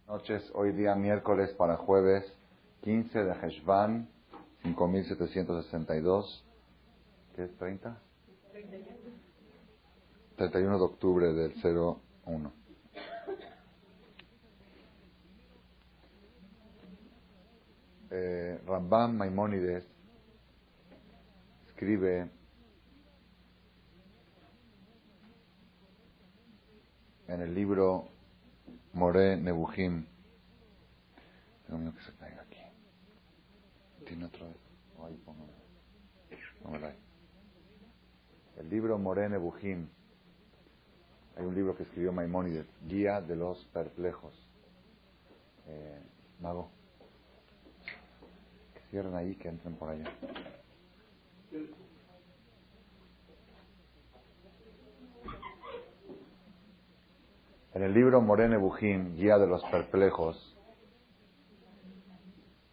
Noches, hoy día miércoles para jueves 15 de Heshvan 5762. ¿Qué es 30? 31 de octubre del 01. Rambam Maimónides escribe en el libro Moré Nebuchim. Tengo miedo que se caiga aquí. Tiene otro. Ahí, póngalo ahí. El libro Moré Nebuchim. Hay un libro que escribió Maimónides, Guía de los Perplejos. Mago, que cierren ahí, que entren por allá. En el libro Moré Nebuchim, Guía de los Perplejos,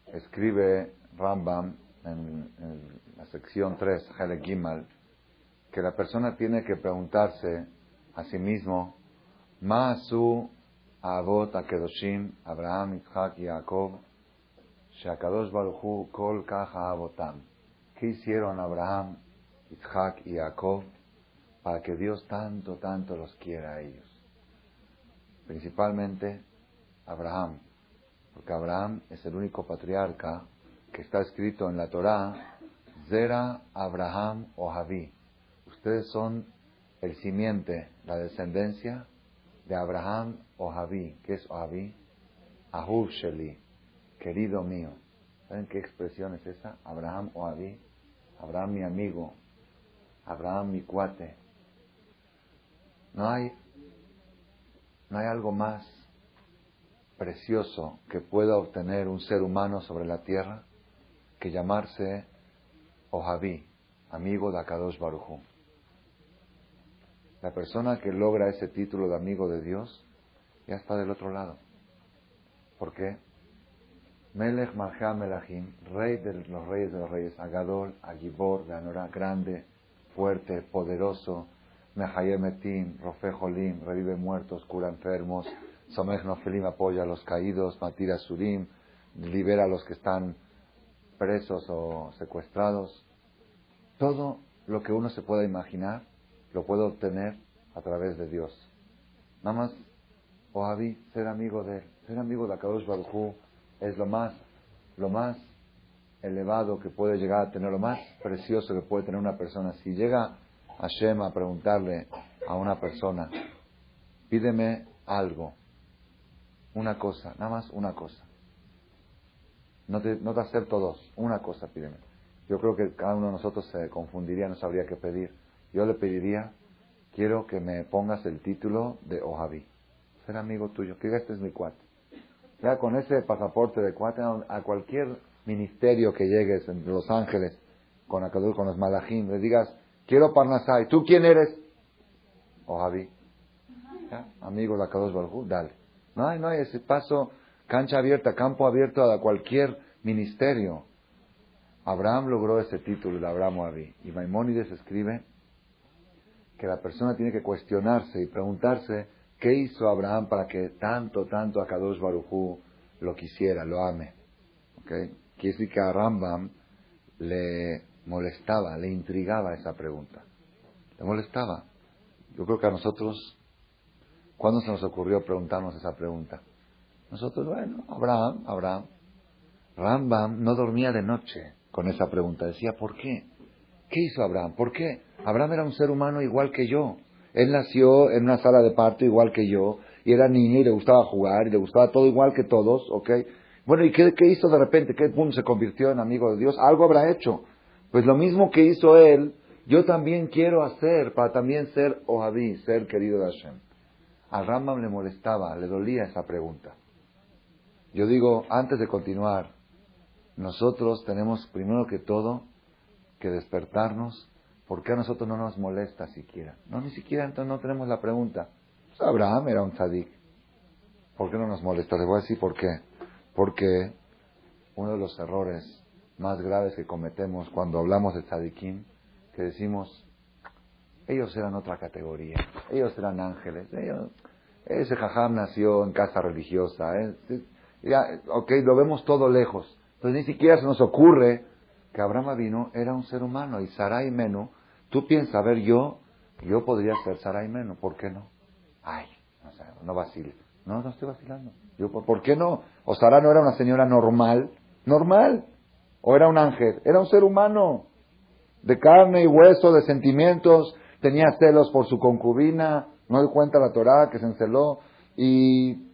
escribe Rambam en la sección 3, Helek Gimal, que la persona tiene que preguntarse a sí mismo, Ma'asu Avot HaKedoshim, Abraham, Yitzhak y Jacob, She'akadosh Baruch Hu Kol Kach Avotam. ¿Qué hicieron Abraham, Yitzhak y Jacob para que Dios tanto los quiera a ellos? Principalmente Abraham, porque Abraham es el único patriarca que está escrito en la Torá, Zera Abraham o Javí. Ustedes son el simiente, la descendencia de Abraham o Javí. ¿Qué es Javí? Ahuv Sheli, querido mío. ¿Saben qué expresión es esa? Abraham o Javí. Abraham mi amigo, Abraham mi cuate. No hay algo más precioso que pueda obtener un ser humano sobre la tierra que llamarse Ojaví, amigo de Akadosh Baruj Hu. La persona que logra ese título de amigo de Dios ya está del otro lado. ¿Por qué? Melech Malchá Melachim, rey de los reyes, Agadol, Agibor, de Anorá, grande, fuerte, poderoso, Mehayem Etim, Rofe Jolim, revive muertos, cura enfermos, Somech Nofelim, apoya a los caídos, Matira Surim, libera a los que están presos o secuestrados. Todo lo que uno se pueda imaginar lo puede obtener a través de Dios. Nada más, Ojaví, ser amigo de él, ser amigo de Akadosh Baruj Hu es lo más elevado que puede llegar a tener, lo más precioso que puede tener una persona. Si llega Hashem a preguntarle a una persona, pídeme algo, una cosa, nada más una cosa. No te acepto dos, una cosa pídeme. Yo creo que cada uno de nosotros se confundiría, no sabría qué pedir. Yo le pediría, quiero que me pongas el título de Ojaví, ser amigo tuyo, que este es mi cuate. Ya con ese pasaporte de cuate, a cualquier ministerio que llegues en Los Ángeles, con los malajim, le digas, quiero Parnasai, ¿tú quién eres? Ojaví. ¿Ya? Amigo de Akadosh Baruj Hu, dale. No hay ese paso, cancha abierta, campo abierto a cualquier ministerio. Abraham logró ese título de Abraham Ojaví. Y Maimónides escribe que la persona tiene que cuestionarse y preguntarse qué hizo Abraham para que tanto Akadosh Baruj Hu lo quisiera, lo ame. ¿Okay? Quiere decir que a Rambam le molestaba, le intrigaba esa pregunta. Le molestaba. Yo creo que a nosotros, ¿cuándo se nos ocurrió preguntarnos esa pregunta? Nosotros, bueno, Abraham. Rambam no dormía de noche con esa pregunta. Decía, ¿por qué? ¿Qué hizo Abraham? ¿Por qué? Abraham era un ser humano igual que yo. Él nació en una sala de parto igual que yo, y era niño y le gustaba jugar, y le gustaba todo igual que todos, ¿ok? Bueno, ¿y qué hizo de repente? ¿Qué se convirtió en amigo de Dios? Algo habrá hecho. Pues lo mismo que hizo él, yo también quiero hacer, para también ser Ojaví, ser querido de Hashem. A Rambam le molestaba, le dolía esa pregunta. Yo digo, antes de continuar, nosotros tenemos primero que todo que despertarnos. ¿Por qué a nosotros no nos molesta siquiera? No, ni siquiera entonces no tenemos la pregunta. Pues Abraham era un tzadik. ¿Por qué no nos molesta? Les voy a decir por qué. Porque uno de los errores más graves que cometemos cuando hablamos de tzadikim, que decimos, ellos eran otra categoría, ellos eran ángeles, Ese jajam nació en casa religiosa. Ya, ok, lo vemos todo lejos. Entonces ni siquiera se nos ocurre que Abraham Avinu era un ser humano. Y Sarai Menú, tú piensas, a ver, yo podría ser Sarai Menú, ¿por qué no? Ay, no vaciles. No estoy vacilando. ¿Por qué no? O Sara no era una señora normal. O era un ángel. Era un ser humano. De carne y hueso, de sentimientos. Tenía celos por su concubina. No dio cuenta la Torá que se enceló. Y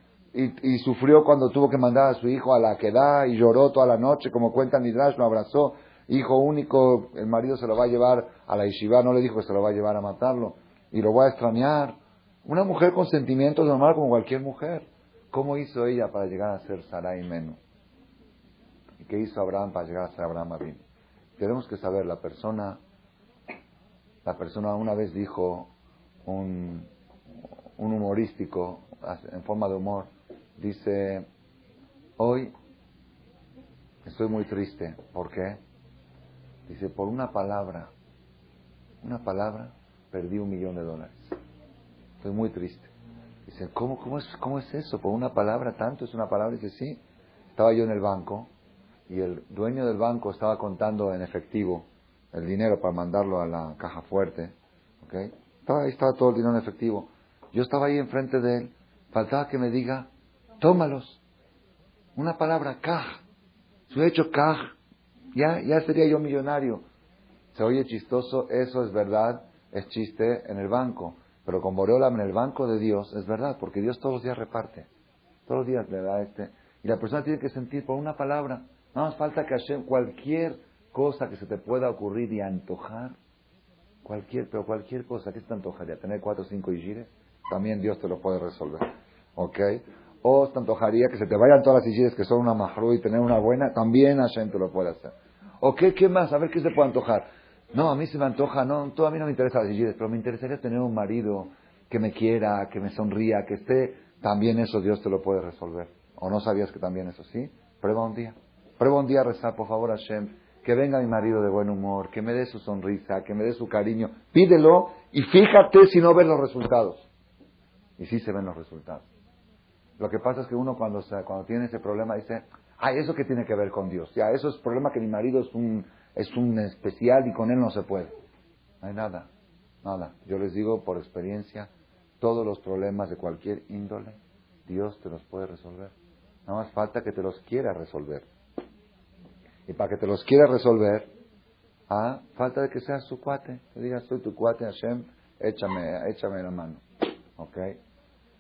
sufrió cuando tuvo que mandar a su hijo a la Akedah. Y lloró toda la noche. Como cuenta Midrash, lo abrazó. Hijo único, el marido se lo va a llevar a la yeshiva. No le dijo que se lo va a llevar a matarlo. Y lo va a extrañar. Una mujer con sentimientos normal como cualquier mujer. ¿Cómo hizo ella para llegar a ser Sarai Menú? ¿Y qué hizo Abraham para llegar a ser Abraham Avinu? Tenemos que saber, la persona una vez dijo, un humorístico, en forma de humor, dice, hoy estoy muy triste. ¿Por qué? Dice, por una palabra, perdí $1,000,000. Estoy muy triste. Dice, ¿cómo es eso? ¿Por una palabra tanto? ¿Es una palabra? Dice, sí. Estaba yo en el banco y el dueño del banco estaba contando en efectivo el dinero para mandarlo a la caja fuerte. ¿Okay? Estaba todo el dinero en efectivo. Yo estaba ahí enfrente de él. Faltaba que me diga, tómalos. Una palabra, kaj. Si hubiera hecho kaj, ya sería yo millonario. Se oye chistoso, eso es verdad, es chiste en el banco. Pero con Boreolam en el banco de Dios es verdad, porque Dios todos los días reparte. Todos los días le da Y la persona tiene que sentir por una palabra. Nada más falta que Hashem, cualquier cosa que se te pueda ocurrir y antojar, pero cualquier cosa, ¿qué se te antojaría? ¿Tener 4 o 5 yishires? También Dios te lo puede resolver. ¿Ok? O te antojaría que se te vayan todas las yishires que son una mahru y tener una buena, también Hashem te lo puede hacer. ¿O qué más? A ver, ¿qué se puede antojar? No, a mí se me antoja, todo a mí no me interesa las yishires, pero me interesaría tener un marido que me quiera, que me sonría, que esté, también eso Dios te lo puede resolver. ¿O no sabías que también eso sí? Prueba un día a rezar, por favor, Hashem, que venga mi marido de buen humor, que me dé su sonrisa, que me dé su cariño. Pídelo y fíjate si no ves los resultados. Y sí se ven los resultados. Lo que pasa es que uno cuando tiene ese problema dice, ¿eso qué tiene que ver con Dios? Ya, eso es problema que mi marido es un especial y con él no se puede. No hay nada. Yo les digo por experiencia, todos los problemas de cualquier índole, Dios te los puede resolver. Nada más falta que te los quiera resolver. Y para que te los quiera resolver, falta de que seas su cuate. Que digas, soy tu cuate, Hashem, échame la mano. ¿Ok?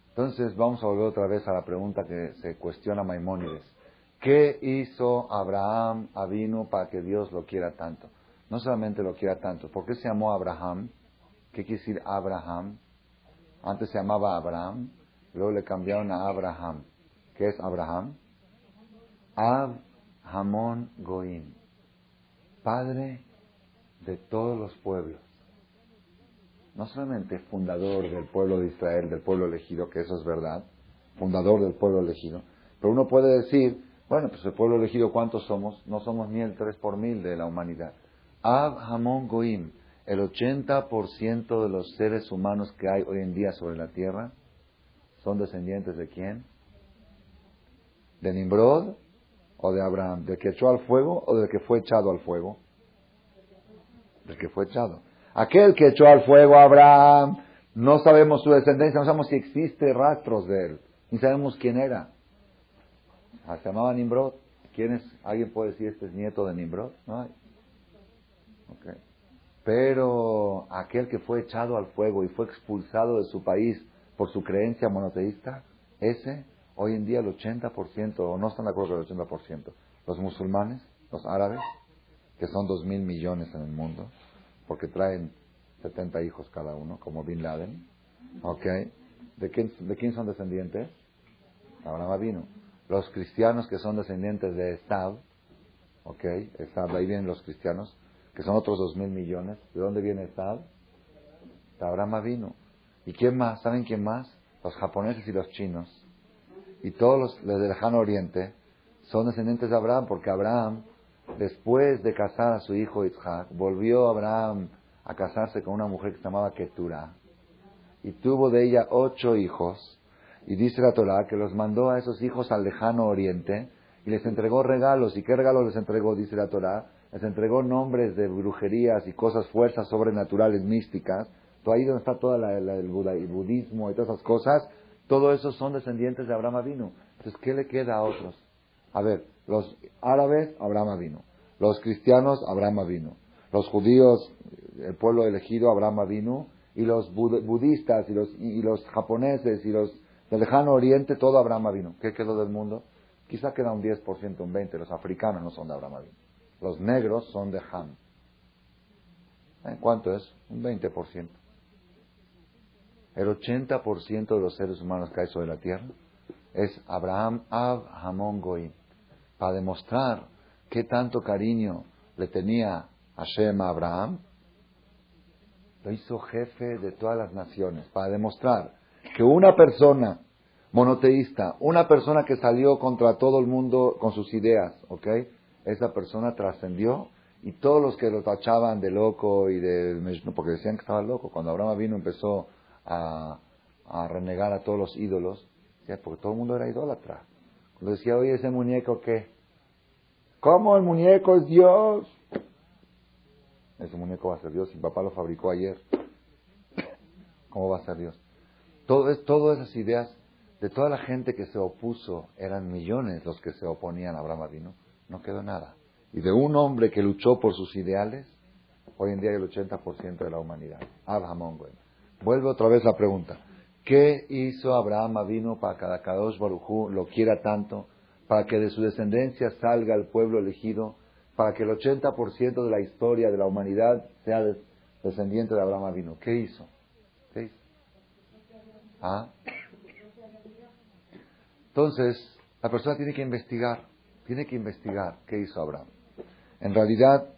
Entonces vamos a volver otra vez a la pregunta que se cuestiona Maimónides. ¿Qué hizo Abraham Avinu para que Dios lo quiera tanto? No solamente lo quiera tanto. ¿Por qué se llamó Abraham? ¿Qué quiere decir Abraham? Antes se llamaba Abraham, luego le cambiaron a Abraham. ¿Qué es Abraham? Ab Hamon Goim, padre de todos los pueblos. No solamente fundador del pueblo de Israel, del pueblo elegido, que eso es verdad, fundador del pueblo elegido, pero uno puede decir, bueno, pues el pueblo elegido, ¿cuántos somos? No somos ni el 3 por 1000 de la humanidad. Ab Hamon Goim, el 80% de los seres humanos que hay hoy en día sobre la tierra, ¿son descendientes de quién? ¿De Nimrod o de Abraham? ¿Del que echó al fuego o del que fue echado al fuego? Del que fue echado. Aquel que echó al fuego a Abraham, no sabemos su descendencia, no sabemos si existe rastros de él, ni sabemos quién era. Se llamaba Nimrod. ¿Quién es? ¿Alguien puede decir este es nieto de Nimrod? No hay. Okay. Pero aquel que fue echado al fuego y fue expulsado de su país por su creencia monoteísta, ese, hoy en día el 80%, o no están de acuerdo con el 80%, los musulmanes, los árabes, que son 2,000 millones en el mundo, porque traen 70 hijos cada uno, como Bin Laden, ¿ok? ¿De quién son descendientes? Abraham vino. Los cristianos que son descendientes de Esab, ¿ok? Esab, ahí vienen los cristianos, que son otros 2,000 millones. ¿De dónde viene Esab? De Abraham vino. ¿Y quién más? ¿Saben quién más? Los japoneses y los chinos. Y todos los del lejano oriente son descendientes de Abraham, porque Abraham, después de casar a su hijo Isaac, volvió Abraham a casarse con una mujer que se llamaba Ketura, y tuvo de ella 8 hijos, Y dice la Torah que los mandó a esos hijos al lejano oriente y les entregó regalos. ¿Y qué regalos les entregó? Dice la Torah. Les entregó nombres de brujerías y cosas, fuerzas sobrenaturales, místicas. Todo ahí donde está todo el budismo y todas esas cosas, todo eso son descendientes de Abraham Avinu. Entonces, ¿qué le queda a otros? A ver, los árabes, Abraham Avinu. Los cristianos, Abraham Avinu. Los judíos, el pueblo elegido, Abraham Avinu. Y los budistas y los japoneses y los del lejano oriente, todo Abraham Avinu. ¿Qué quedó del mundo? Quizá queda un 10%, un 20%. Los africanos no son de Abraham Avinu. Los negros son de Ham. ¿Cuánto es? Un 20%. El 80% de los seres humanos que hay sobre la tierra es Abraham Av Hamon Goim. Para demostrar qué tanto cariño le tenía Hashem a Abraham, lo hizo jefe de todas las naciones. Para demostrar que una persona monoteísta, una persona que salió contra todo el mundo con sus ideas, ¿ok? Esa persona trascendió y todos los que lo tachaban de loco y porque decían que estaba loco, cuando Abraham vino empezó a renegar a todos los ídolos, porque todo el mundo era idólatra. Cuando decía, oye, ese muñeco, ¿qué? ¿Cómo el muñeco es Dios? Ese muñeco va a ser Dios, si papá lo fabricó ayer. ¿Cómo va a ser Dios? Todas esas ideas de toda la gente que se opuso, eran millones los que se oponían a Abraham Avinu, no quedó nada. Y de un hombre que luchó por sus ideales, hoy en día hay el 80% de la humanidad. Abraham, vuelve otra vez la pregunta. ¿Qué hizo Abraham Avinu para que Kadosh Baruj Hu lo quiera tanto? Para que de su descendencia salga el pueblo elegido, para que el 80% de la historia de la humanidad sea descendiente de Abraham Avinu. ¿Qué hizo? ¿Qué hizo? ¿Ah? Entonces, la persona tiene que investigar qué hizo Abraham. En realidad,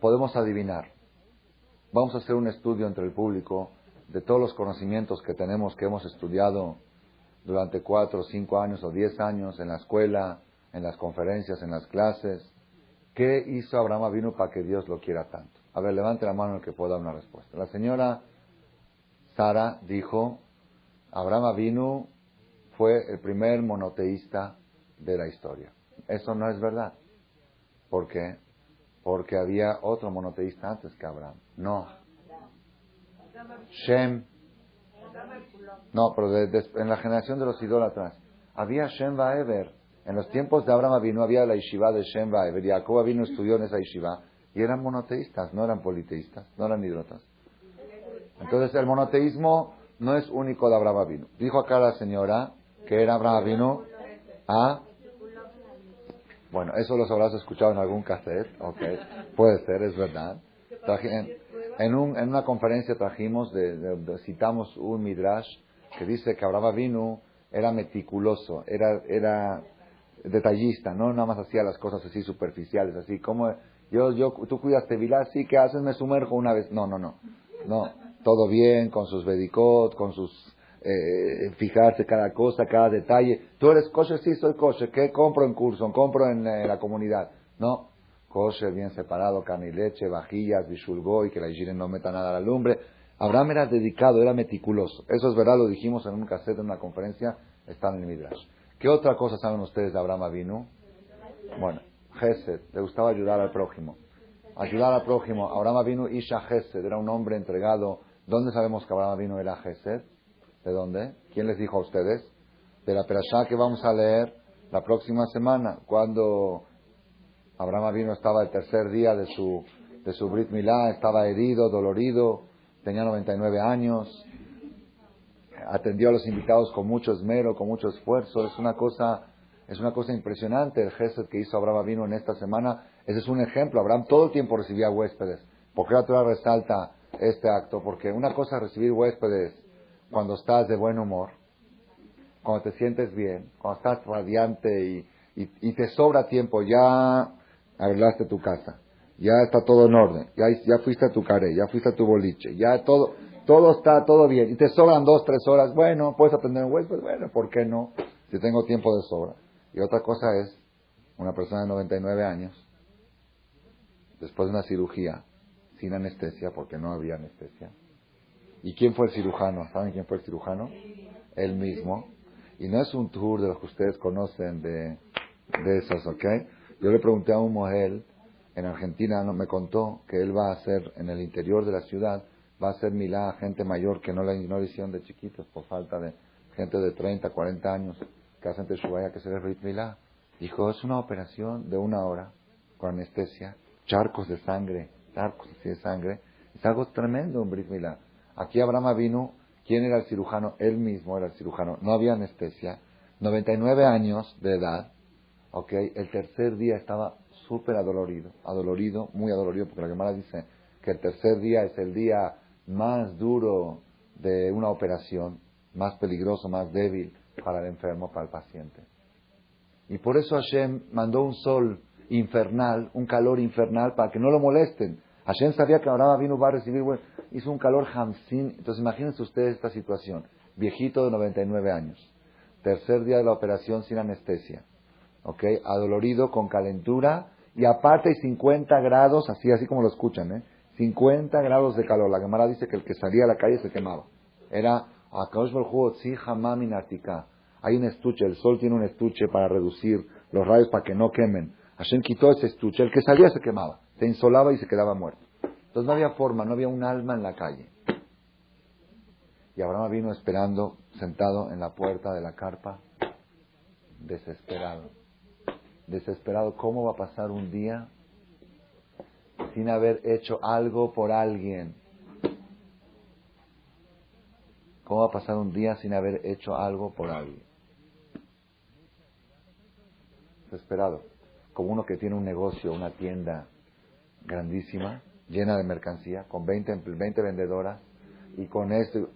podemos adivinar. Vamos a hacer un estudio entre el público de todos los conocimientos que tenemos, que hemos estudiado durante 4, 5 años o 10 años en la escuela, en las conferencias, en las clases. ¿Qué hizo Abraham Avinu para que Dios lo quiera tanto? A ver, levante la mano el que pueda dar una respuesta. La señora Sara dijo, Abraham Avinu fue el primer monoteísta de la historia. Eso no es verdad. ¿Por qué? Porque había otro monoteísta antes que Abraham. No. Shem. No, pero en la generación de los idólatras. Había Shem Vaever. En los tiempos de Abraham Avinu había la yeshiva de Shem Vaever. Y Jacob Avinu estudió en esa yeshiva. Y eran monoteístas, no eran politeístas, no eran idólatras. Entonces el monoteísmo no es único de Abraham Avinu. Dijo acá la señora que era Abraham Avinu. ¿Ah? Bueno, eso los habrás escuchado en algún cassette, okay. Puede ser, es verdad. En una conferencia trajimos, citamos un midrash que dice que Abraham Avinu era meticuloso, era detallista, no nada más hacía las cosas así superficiales, así como tú cuidas Tevilá, sí, ¿qué haces? Me sumerjo una vez. No, todo bien, con sus bedicot, con sus fijarse cada cosa, cada detalle. ¿Tú eres kosher? Sí, soy kosher. ¿Qué compro en Curson? ¿Compro en la comunidad? No. Kosher, bien separado, carne y leche, vajillas, bishulgoy, que la higiene no meta nada a la lumbre. Abraham era dedicado, era meticuloso. Eso es verdad, lo dijimos en un cassette, en una conferencia, está en el Midrash. ¿Qué otra cosa saben ustedes de Abraham Avinu? Bueno, Gesed, le gustaba ayudar al prójimo. Ayudar al prójimo. Abraham Avinu, Isha Gesed, era un hombre entregado. ¿Dónde sabemos que Abraham Avinu era Gesed? ¿De dónde? ¿Quién les dijo a ustedes? De la perashá que vamos a leer la próxima semana, cuando Abraham Avinu estaba el tercer día de su Brit Milá, estaba herido, dolorido, tenía 99 años, atendió a los invitados con mucho esmero, con mucho esfuerzo. Es una cosa impresionante el gesto que hizo Abraham Avinu en esta semana. Ese es un ejemplo. Abraham todo el tiempo recibía huéspedes. ¿Por qué la Torah resalta este acto? Porque una cosa es recibir huéspedes cuando estás de buen humor, cuando te sientes bien, cuando estás radiante y te sobra tiempo, ya arreglaste tu casa, ya está todo en orden, ya fuiste a tu caré, ya fuiste a tu boliche, ya todo está todo bien, y te sobran 2, 3 horas, bueno, puedes atender un huésped, bueno, ¿por qué no? Si tengo tiempo de sobra. Y otra cosa es, una persona de 99 años, después de una cirugía, sin anestesia, porque no había anestesia, ¿Y quién fue el cirujano? ¿Saben quién fue el cirujano? Él mismo. Y no es un tour de los que ustedes conocen de esos, ¿ok? Yo le pregunté a un mujer en Argentina, me contó que él va a hacer en el interior de la ciudad, va a hacer milá a gente mayor que no le hicieron de chiquitos por falta de gente de 30, 40 años que hacen teshuvah, que se les brit milá. Dijo, es una operación de 1 hora con anestesia, charcos de sangre, charcos así de sangre. Es algo tremendo un brit milá. Aquí Abraham vino, ¿quién era el cirujano? Él mismo era el cirujano. No había anestesia. 99 años de edad. ¿Ok? El tercer día estaba súper adolorido, muy adolorido, porque la Gemara dice que el tercer día es el día más duro de una operación, más peligroso, más débil para el enfermo, para el paciente. Y por eso Hashem mandó un sol infernal, un calor infernal, para que no lo molesten. Hashem sabía que Abraham vino va a recibir, bueno, hizo un calor hamsin. Entonces imagínense ustedes esta situación. Viejito de 99 años. Tercer día de la operación sin anestesia. ¿Ok? Adolorido, con calentura. Y aparte hay 50 grados, así como lo escuchan, ¿eh? 50 grados de calor. La Gemara dice que el que salía a la calle se quemaba. Era, Akadosh Baruj Hu Otzi Hamam Min Atika. Hay un estuche, el sol tiene un estuche para reducir los rayos para que no quemen. Hashem quitó ese estuche, el que salía se quemaba, se insolaba y se quedaba muerto. Entonces no había forma, no había un alma en la calle. Y Abraham vino esperando, sentado en la puerta de la carpa, desesperado. Desesperado, ¿cómo va a pasar un día sin haber hecho algo por alguien? ¿Cómo va a pasar un día sin haber hecho algo por alguien? Desesperado. Como uno que tiene un negocio, una tienda grandísima, llena de mercancía, con 20 vendedoras, y con esto,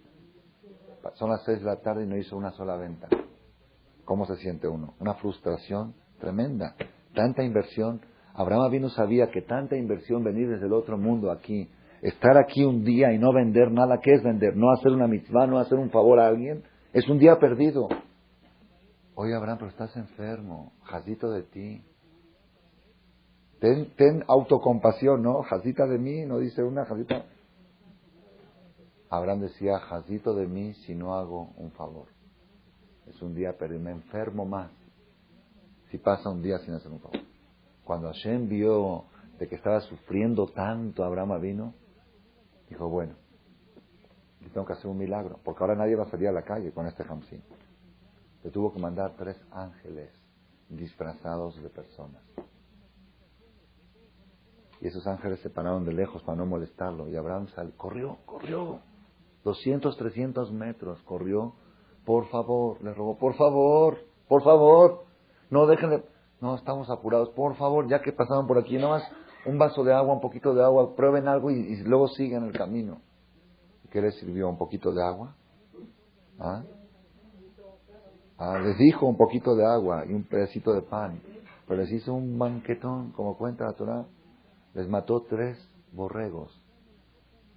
son las 6 de la tarde y no hizo una sola venta. ¿Cómo se siente uno? Una frustración tremenda. Tanta inversión. Abraham Avinu sabía que tanta inversión, venir desde el otro mundo aquí, estar aquí un día y no vender nada. ¿Qué es vender? No hacer una mitzvah, no hacer un favor a alguien. Es un día perdido. Oye, Abraham, pero estás enfermo. Jazito de ti. Ten autocompasión, ¿no? Jazita de mí, no dice una jazita. Abraham decía, jazito de mí si no hago un favor. Es un día perdido. Me enfermo más si pasa un día sin hacer un favor. Cuando Hashem vio de que estaba sufriendo tanto Abraham vino, dijo, bueno, yo tengo que hacer un milagro, porque ahora nadie va a salir a la calle con este Hamsin. Le tuvo que mandar 3 ángeles disfrazados de personas. Y esos ángeles se pararon de lejos para no molestarlo. Y Abraham corrió. 200, 300 metros, corrió. Por favor, le rogó, por favor. No, déjenle. No, estamos apurados. Por favor, ya que pasaron por aquí, nomás un vaso de agua, un poquito de agua, prueben algo y luego sigan el camino. ¿Qué les sirvió? ¿Un poquito de agua? Les dijo un poquito de agua y un pedacito de pan. Pero les hizo un banquetón, como cuenta la Torah. Les mató 3 borregos.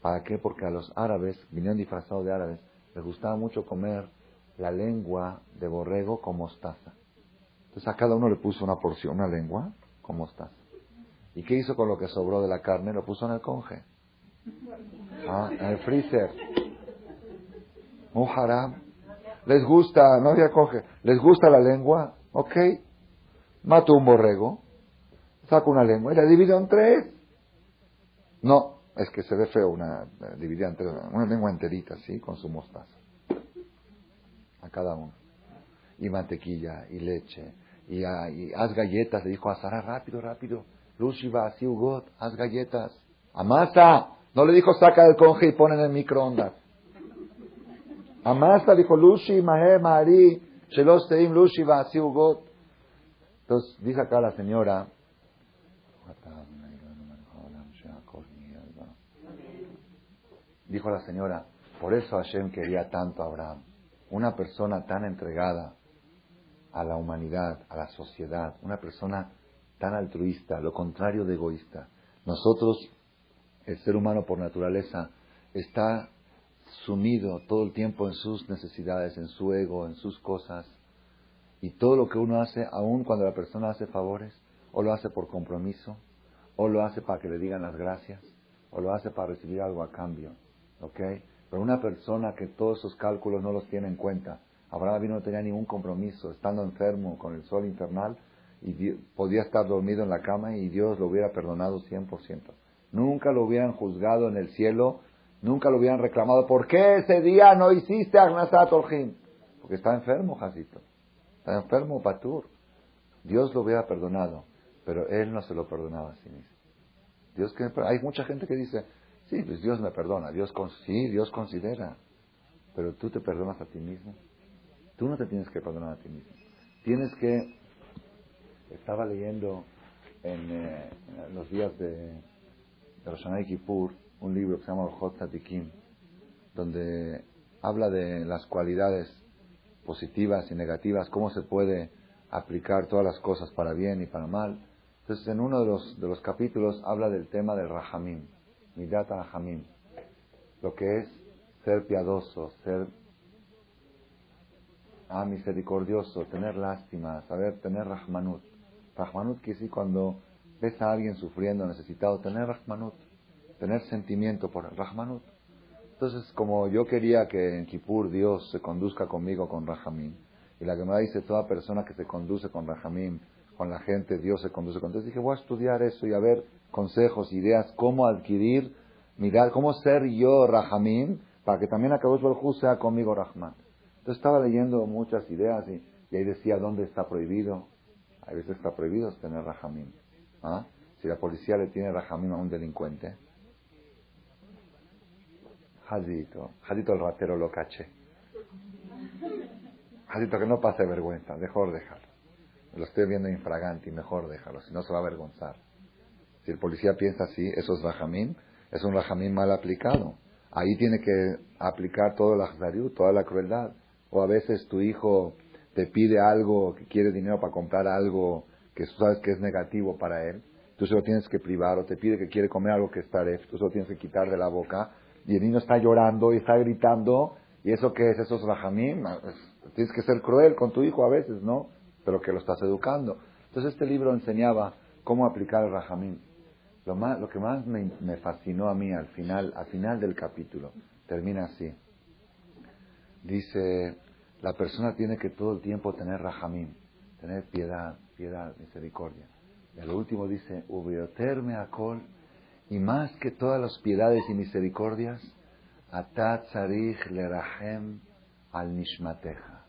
¿Para qué? Porque a los árabes, vinieron disfrazados de árabes, les gustaba mucho comer la lengua de borrego con mostaza. Entonces a cada uno le puso una porción, una lengua con mostaza. ¿Y qué hizo con lo que sobró de la carne? Lo puso en el conge. En el freezer. Un haram. ¿Les gusta? No había conge. ¿Les gusta la lengua? Ok. Mato un borrego. Saco una lengua y la divido en 3. No, es que se ve feo dividida en 3. Una lengua enterita, ¿sí? Con su mostaza. A cada uno. Y mantequilla, y leche. Y haz galletas. Le dijo a Sara, rápido. Lushiva, así ugot, haz galletas. Amasa. No le dijo, saca del conge y pon en el microondas. Amasa, dijo, Lushi, Mahe, Mari, Shelos Teim, Lushiva, así ugot. Entonces, dice acá la señora, dijo la señora, por eso Hashem quería tanto a Abraham. Una persona tan entregada a la humanidad, a la sociedad, una persona tan altruista, lo contrario de egoísta. Nosotros, el ser humano por naturaleza, está sumido todo el tiempo en sus necesidades, en su ego, en sus cosas. Y todo lo que uno hace, aun cuando la persona hace favores, o lo hace por compromiso, o lo hace para que le digan las gracias, o lo hace para recibir algo a cambio. ¿Ok? Pero una persona que todos esos cálculos no los tiene en cuenta. Abraham Avinu no tenía ningún compromiso, estando enfermo con el sol infernal, y podía estar dormido en la cama y Dios lo hubiera perdonado 100%. Nunca lo hubieran juzgado en el cielo, nunca lo hubieran reclamado. ¿Por qué ese día no hiciste Agnasat Orjim? Porque está enfermo, Jacito. Está enfermo, Patur. Dios lo hubiera perdonado, pero él no se lo perdonaba a sí mismo. Hay mucha gente que dice, sí, pues Dios me perdona, sí, Dios considera, pero tú te perdonas a ti mismo. Tú no te tienes que perdonar a ti mismo. Estaba leyendo en los días de Rosh Hashanah y Kippur un libro que se llama Ojot Tzadikim, donde habla de las cualidades positivas y negativas, cómo se puede aplicar todas las cosas para bien y para mal. Entonces, en uno de los capítulos habla del tema del Rahamim, Midat Rahamim, lo que es ser piadoso, ser misericordioso, tener lástima, saber tener Rahmanut. Rahmanut quiere decir cuando ves a alguien sufriendo, necesitado, tener Rahmanut, tener sentimiento por el Rahmanut. Entonces, como yo quería que en Kippur Dios se conduzca conmigo con Rahamim, y la Gemara dice, toda persona que se conduce con Rahamim, con la gente, Dios se conduce con. Entonces dije, voy a estudiar eso y a ver consejos, ideas, cómo adquirir, mirar, cómo ser yo Rahamim, para que también Akadosh Baruj Hu sea conmigo Rahman. Entonces estaba leyendo muchas ideas y ahí decía, ¿dónde está prohibido? A veces está prohibido tener Rahamim. ¿Ah? Si la policía le tiene Rahamim a un delincuente, Jadito el ratero lo caché. Jadito que no pase vergüenza, mejor déjalo. Lo estoy viendo infraganti, mejor déjalo, si no se va a avergonzar. Si el policía piensa así, eso es rajamín, es un rajamín mal aplicado. Ahí tiene que aplicar todo el ajdariut, toda la crueldad. O a veces tu hijo te pide algo, que quiere dinero para comprar algo que tú sabes que es negativo para él, tú se lo tienes que privar, o te pide que quiere comer algo que es taref, tú se lo tienes que quitar de la boca, y el niño está llorando y está gritando, y eso qué es, eso es rajamín, tienes que ser cruel con tu hijo a veces, ¿no? Pero que lo estás educando. Entonces este libro enseñaba cómo aplicar el rajamín. Lo que más me fascinó a mí al final del capítulo, termina así. Dice, la persona tiene que todo el tiempo tener rajamín, tener piedad, misericordia. Y al último dice, ubioterme akol, y más que todas las piedades y misericordias, atat tzarich lerahem al nishmateja.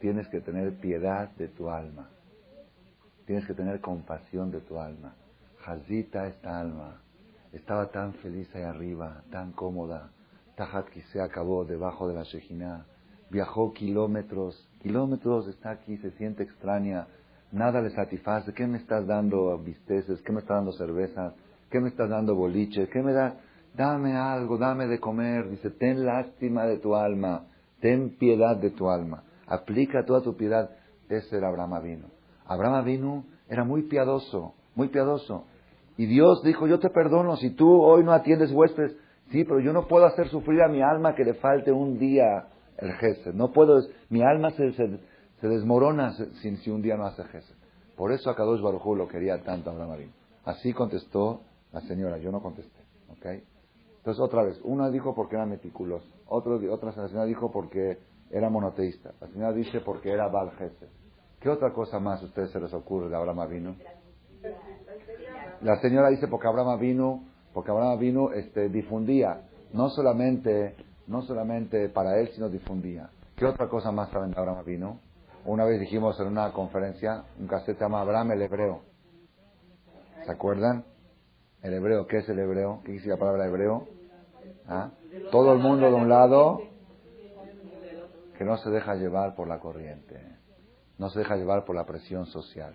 Tienes que tener piedad de tu alma. Tienes que tener compasión de tu alma. Jazita, esta alma estaba tan feliz ahí arriba, tan cómoda. Tajat se acabó debajo de la Shejinah. Viajó kilómetros, está aquí, se siente extraña. Nada le satisface. ¿Qué me estás dando bisteces? ¿Qué me estás dando cervezas? ¿Qué me estás dando boliches? ¿Qué me da? Dame algo, dame de comer. Dice, ten lástima de tu alma, ten piedad de tu alma. Aplica toda tu piedad. Ese era Abraham Avinu. Abraham Avinu era muy piadoso, muy piadoso. Y Dios dijo, yo te perdono si tú hoy no atiendes huéspedes. Sí, pero yo no puedo hacer sufrir a mi alma que le falte un día el gesed. No puedo, mi alma se desmorona si un día no hace gesed. Por eso Akadosh Baruj Hu lo quería tanto a Abraham Avinu. Así contestó la señora, yo no contesté. ¿Okay? Entonces otra vez, una dijo porque era meticuloso, otra señora dijo porque era monoteísta, la señora dice porque era Baal Gesed. ¿Qué otra cosa más a ustedes se les ocurre de Abraham Avinu? La señora dice porque Abraham Avinu difundía, no solamente para él, sino difundía. ¿Qué otra cosa más saben de Abraham Avinu? Una vez dijimos en una conferencia, un cassette se llama Abraham el Hebreo. ¿Se acuerdan? El hebreo, ¿qué es el hebreo? ¿Qué dice la palabra hebreo? ¿Ah? Todo el mundo de un lado que no se deja llevar por la corriente, no se deja llevar por la presión social.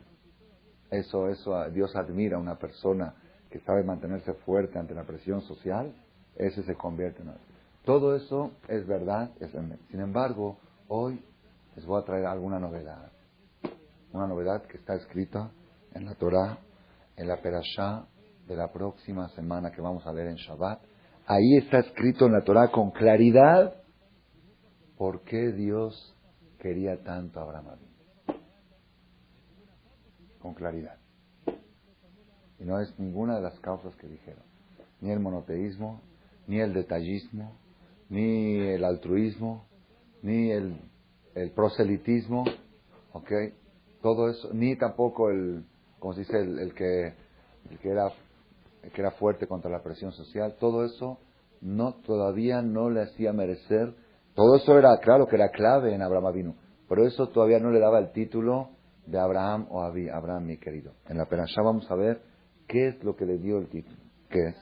Eso Dios admira a una persona que sabe mantenerse fuerte ante la presión social, ese se convierte en él. Todo eso es verdad, sin embargo, hoy les voy a traer alguna novedad. Una novedad que está escrita en la Torah, en la Perashá de la próxima semana que vamos a leer en Shabbat. Ahí está escrito en la Torah con claridad por qué Dios quería tanto a Abraham Avinu. Con claridad. Y no es ninguna de las causas que dijeron. Ni el monoteísmo, ni el detallismo, ni el altruismo, ni el proselitismo, ¿ok? Todo eso, ni tampoco como se dice, el que era fuerte contra la presión social, todo eso todavía no le hacía merecer. Todo eso era, claro que era clave en Abraham Avinu, pero eso todavía no le daba el título de Abraham o Abraham, mi querido. En la Perashá vamos a ver qué es lo que le dio el título. ¿Qué es?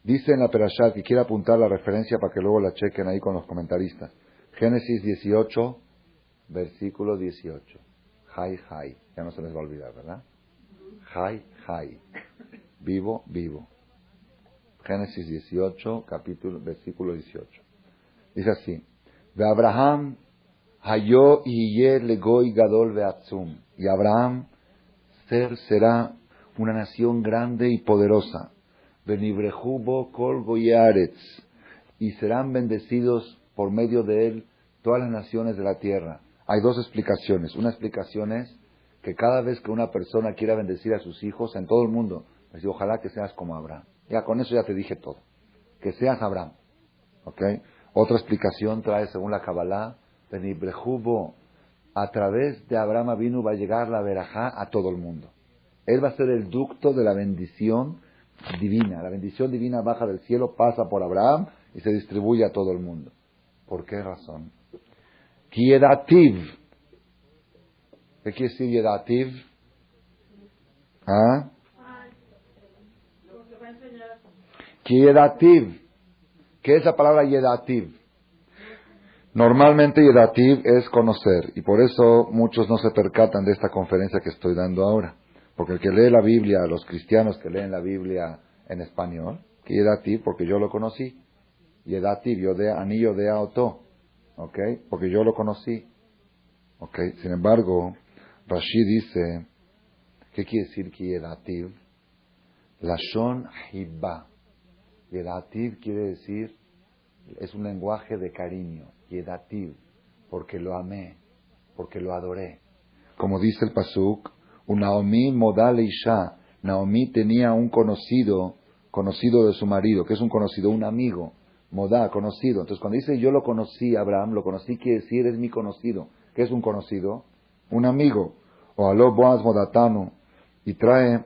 Dice en la Perashá, que quiere apuntar la referencia para que luego la chequen ahí con los comentaristas. Génesis 18, versículo 18. Jai, jai. Ya no se les va a olvidar, ¿verdad? Jai, jai. Vivo, vivo. Génesis 18, versículo 18. Dice así. Ve Abraham, hayo y legoy gadol veatzum. Y Abraham será una nación grande y poderosa. Benibrejubo kol goyaretz. Y serán bendecidos por medio de él todas las naciones de la tierra. Hay dos explicaciones. Una explicación es que cada vez que una persona quiera bendecir a sus hijos en todo el mundo, pues ojalá que seas como Abraham. Ya con eso ya te dije todo. Que seas Abraham. ¿Ok? Otra explicación trae según la Kabbalah, Benibrejubo, a través de Abraham Avinu va a llegar la verajá a todo el mundo. Él va a ser el ducto de la bendición divina. La bendición divina baja del cielo, pasa por Abraham y se distribuye a todo el mundo. ¿Por qué razón? Yedativ. ¿Qué quiere decir Yedativ? ¿Ah? Yedativ. ¿Qué es la palabra Yedativ? Normalmente Yedativ es conocer, y por eso muchos no se percatan de esta conferencia que estoy dando ahora. Porque el que lee la Biblia, los cristianos que leen la Biblia en español, que Yedativ, porque yo lo conocí. Yedativ, anillo de auto, ¿ok? Porque yo lo conocí, ¿ok? Sin embargo, Rashi dice, ¿qué quiere decir que Yedativ? Lashon Hibba. Yedativ quiere decir, es un lenguaje de cariño. Yedativ, porque lo amé, porque lo adoré. Como dice el Pasuk, un Naomi modal isha. Naomi tenía un conocido de su marido. ¿Qué es un conocido? Un amigo. Modá, conocido. Entonces cuando dice yo lo conocí, Abraham, lo conocí quiere decir es mi conocido. ¿Qué es un conocido? Un amigo. O aló boaz modatano. Y trae,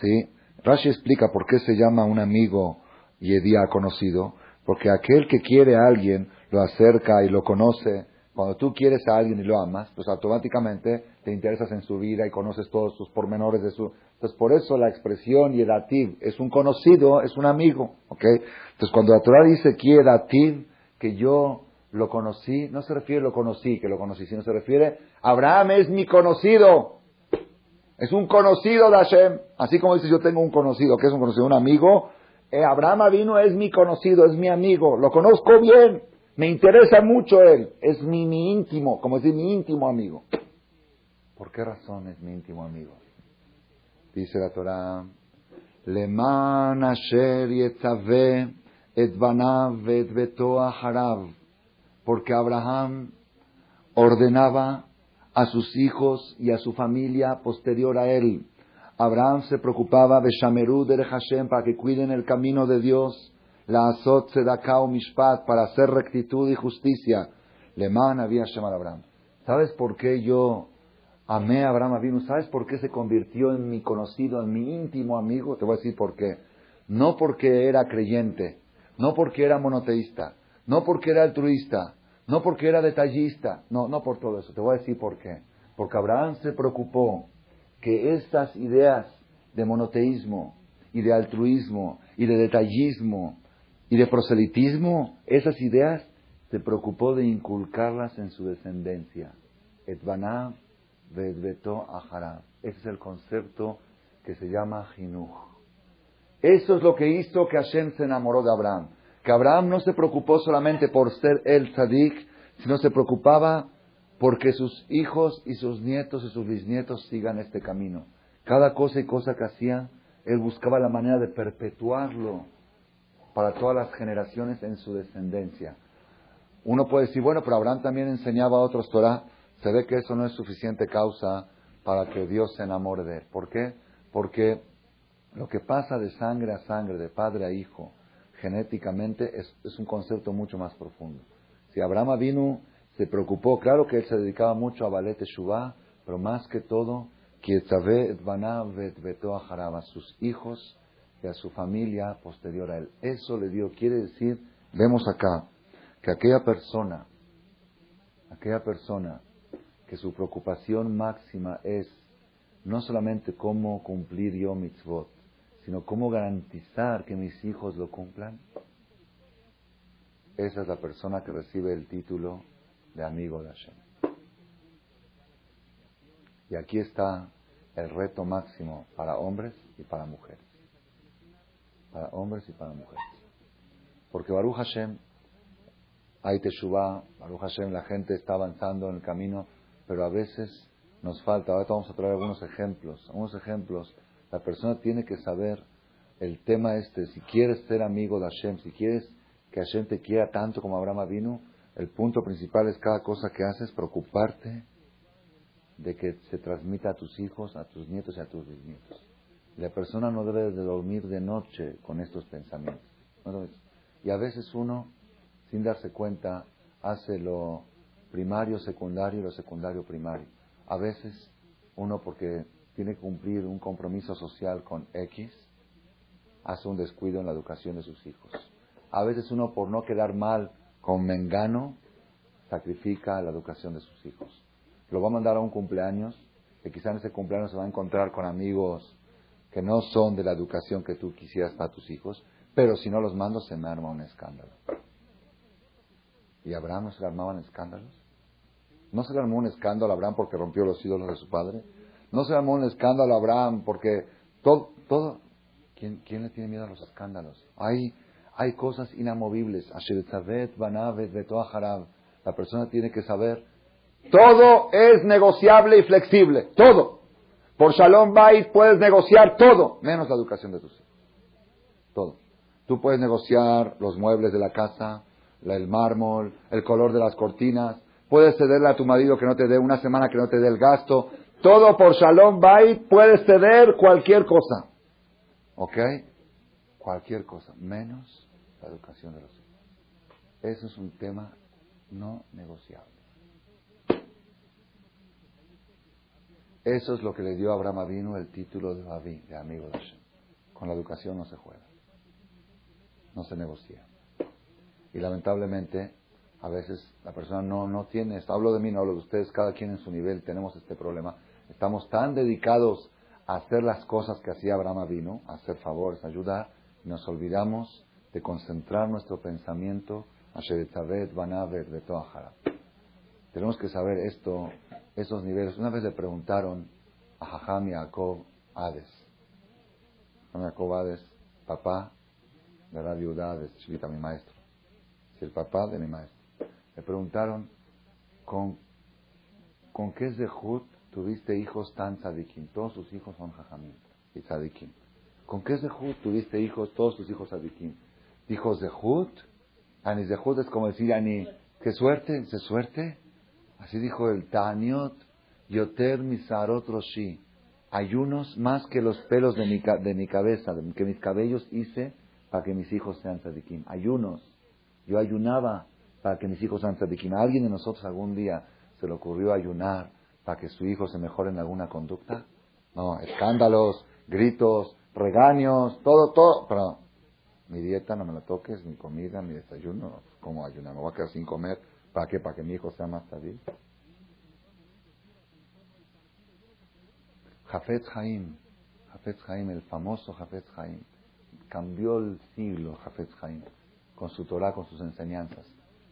¿sí? Rashi explica por qué se llama un amigo Yedía conocido. Porque aquel que quiere a alguien, lo acerca y lo conoce. Cuando tú quieres a alguien y lo amas, pues automáticamente te interesas en su vida y conoces todos sus pormenores de su... Entonces, por eso la expresión Yedativ es un conocido, es un amigo, ¿ok? Entonces, cuando la Torah dice Yedativ, que yo lo conocí, no se refiere lo conocí, sino se refiere Abraham es mi conocido. Es un conocido de Hashem. Así como dices, yo tengo un conocido, ¿qué es un conocido? Un amigo. Abraham Avinu es mi conocido, es mi amigo. Lo conozco bien. Me interesa mucho él. Es mi íntimo, como decir, mi íntimo amigo. ¿Por qué razón es mi íntimo amigo? Dice la Torah, Leman asher yetzaveh et banav et beto aharav. Porque Abraham ordenaba a sus hijos y a su familia posterior a él. Abraham se preocupaba de Shamerú derech Hashem, para que cuiden el camino de Dios, la azot tzedakah mishpat, para hacer rectitud y justicia. Leman había Hashem al Abraham. ¿Sabes por qué yo amé a Abraham Avinu? ¿Sabes por qué se convirtió en mi conocido, en mi íntimo amigo? Te voy a decir por qué. No porque era creyente, no porque era monoteísta, no porque era altruista, no porque era detallista, no por todo eso. Te voy a decir por qué. Porque Abraham se preocupó que estas ideas de monoteísmo y de altruismo y de detallismo y de proselitismo, esas ideas se preocupó de inculcarlas en su descendencia. Et banav ve'et beto aharav. Ese es el concepto que se llama Jinuj. Eso es lo que hizo que Hashem se enamoró de Abraham. Que Abraham no se preocupó solamente por ser el tzadik, sino se preocupaba porque sus hijos y sus nietos y sus bisnietos sigan este camino. Cada cosa y cosa que hacía, él buscaba la manera de perpetuarlo. para todas las generaciones en su descendencia. Uno puede decir, bueno, pero Abraham también enseñaba a otros Torah. Se ve que eso no es suficiente causa para que Dios se enamore de él. ¿Por qué? Porque lo que pasa de sangre a sangre, de padre a hijo, genéticamente, es un concepto mucho más profundo. Si Abraham Avinu se preocupó, claro que él se dedicaba mucho a Balet Teshuvah, pero más que todo, a sus hijos y a su familia posterior a él. Eso le dio, quiere decir, vemos acá, que aquella persona que su preocupación máxima es no solamente cómo cumplir yo mitzvot, sino cómo garantizar que mis hijos lo cumplan, esa es la persona que recibe el título de amigo de Hashem. Y aquí está el reto máximo para hombres y para mujeres. Para hombres y para mujeres. Porque Baruch Hashem, hay Teshuvah, Baruch Hashem, la gente está avanzando en el camino, pero a veces nos falta. Ahora vamos a traer algunos ejemplos. La persona tiene que saber el tema si quieres ser amigo de Hashem, si quieres que Hashem te quiera tanto como Abraham vino, el punto principal es cada cosa que haces, preocuparte de que se transmita a tus hijos, a tus nietos y a tus bisnietos. La persona no debe de dormir de noche con estos pensamientos. Y a veces uno, sin darse cuenta, hace lo primario secundario y lo secundario primario. A veces uno, porque tiene que cumplir un compromiso social con X, hace un descuido en la educación de sus hijos. A veces uno, por no quedar mal con Mengano, sacrifica la educación de sus hijos. Lo va a mandar a un cumpleaños, que quizá en ese cumpleaños se va a encontrar con amigos que no son de la educación que tú quisieras para tus hijos, pero si no los mando se me arma un escándalo. ¿Y a Abraham no se le armaban escándalos? ¿No se le armó un escándalo a Abraham porque rompió los ídolos de su padre? ¿No se le armó un escándalo a Abraham porque todo... ¿Quién le tiene miedo a los escándalos? Hay cosas inamovibles. La persona tiene que saber, todo es negociable y flexible, todo. Por Shalom Bait puedes negociar todo, menos la educación de tus hijos. Todo. Tú puedes negociar los muebles de la casa, el mármol, el color de las cortinas. Puedes cederle a tu marido que no te dé una semana, que no te dé el gasto. Todo por Shalom Bait puedes ceder cualquier cosa. ¿Ok? Cualquier cosa, menos la educación de los hijos. Eso es un tema no negociable. Eso es lo que le dio a Abraham Avinu el título de Avi, de amigo de Hashem. Con la educación no se juega. No se negocia. Y lamentablemente, a veces la persona no tiene esto. Hablo de mí, no hablo de ustedes, cada quien en su nivel tenemos este problema. Estamos tan dedicados a hacer las cosas que hacía Abraham Avinu, a hacer favores, a ayudar, y nos olvidamos de concentrar nuestro pensamiento a Sheretzavet, Banavet, Betoahara. Tenemos que saber esos niveles. Una vez le preguntaron a Jajam Yaakov Hades. Jajam Yaakov Hades, papá de la viuda de Shvita, mi maestro. Es el papá de mi maestro. Le preguntaron, ¿con qué zehut tuviste hijos tan tzadikim? Todos sus hijos son jajamim y tzadikim. ¿Con qué zehut tuviste hijos, todos tus hijos tzadikim? Dijo, zehut. Ani zehut es como decir, ani, ¿qué suerte? ¿Qué suerte? Así dijo el Ta'aniot, Yoter misarot roshi. Ayunos más que los pelos de mi cabeza, que mis cabellos hice para que mis hijos sean tzadikim. Ayunos. Yo ayunaba para que mis hijos sean tzadikim. ¿A alguien de nosotros algún día se le ocurrió ayunar para que su hijo se mejore en alguna conducta? No, escándalos, gritos, regaños, todo. Pero mi dieta no me la toques, mi comida, mi desayuno. ¿Cómo ayunar? ¿Me voy a quedar sin comer? ¿Para qué? ¿Para que mi hijo sea más tzadik? Hafetz Haim, el famoso Hafetz Haim, cambió el siglo Hafetz Haim, con su Torah, con sus enseñanzas.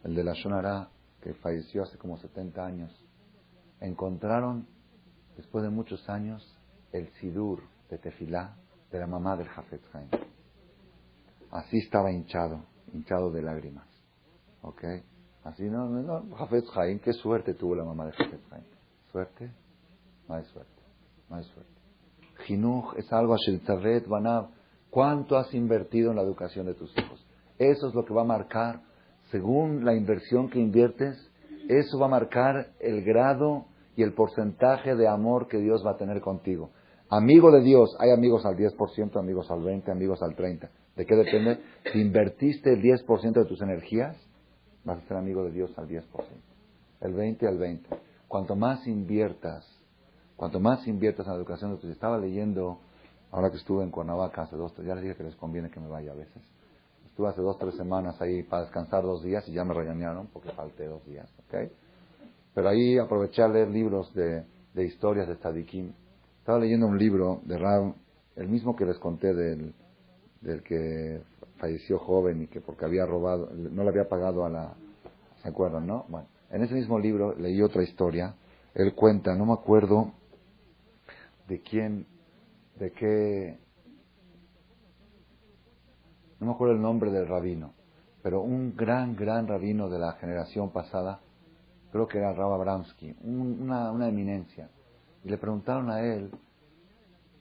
El de la Shonara, que falleció hace como 70 años, encontraron, después de muchos años, el Sidur de Tefilá de la mamá del Hafetz Haim. Así estaba hinchado de lágrimas. ¿Ok? Así no, Hafetz Haim, qué suerte tuvo la mamá de Hafetz Haim. ¿Suerte? No hay suerte. Jinuj es algo, Ashel Tzavet Banav. ¿Cuánto has invertido en la educación de tus hijos? Eso es lo que va a marcar, según la inversión que inviertes, eso va a marcar el grado y el porcentaje de amor que Dios va a tener contigo. Amigo de Dios, hay amigos al 10%, amigos al 20%, amigos al 30%. ¿De qué depende? Si invertiste el 10% de tus energías, vas a ser amigo de Dios al 10%. El 20% al 20%. Cuanto más inviertas en la educación de tus hijos. Estaba leyendo, ahora que estuve en Cuernavaca hace 2, 3, ya les dije que les conviene que me vaya a veces. Estuve hace 2, 3 semanas ahí para descansar 2 días y ya me regañaron porque falté 2 días, ¿ok? Pero ahí aproveché a leer libros de historias de Tzadikim. Estaba leyendo un libro de Rab, el mismo que les conté del que falleció joven y que porque había robado, no le había pagado a la... ¿Se acuerdan, no? Bueno, en ese mismo libro leí otra historia. Él cuenta, no me acuerdo de quién, de qué... No me acuerdo el nombre del rabino, pero un gran rabino de la generación pasada, creo que era Rab Abramsky, una eminencia. Y le preguntaron a él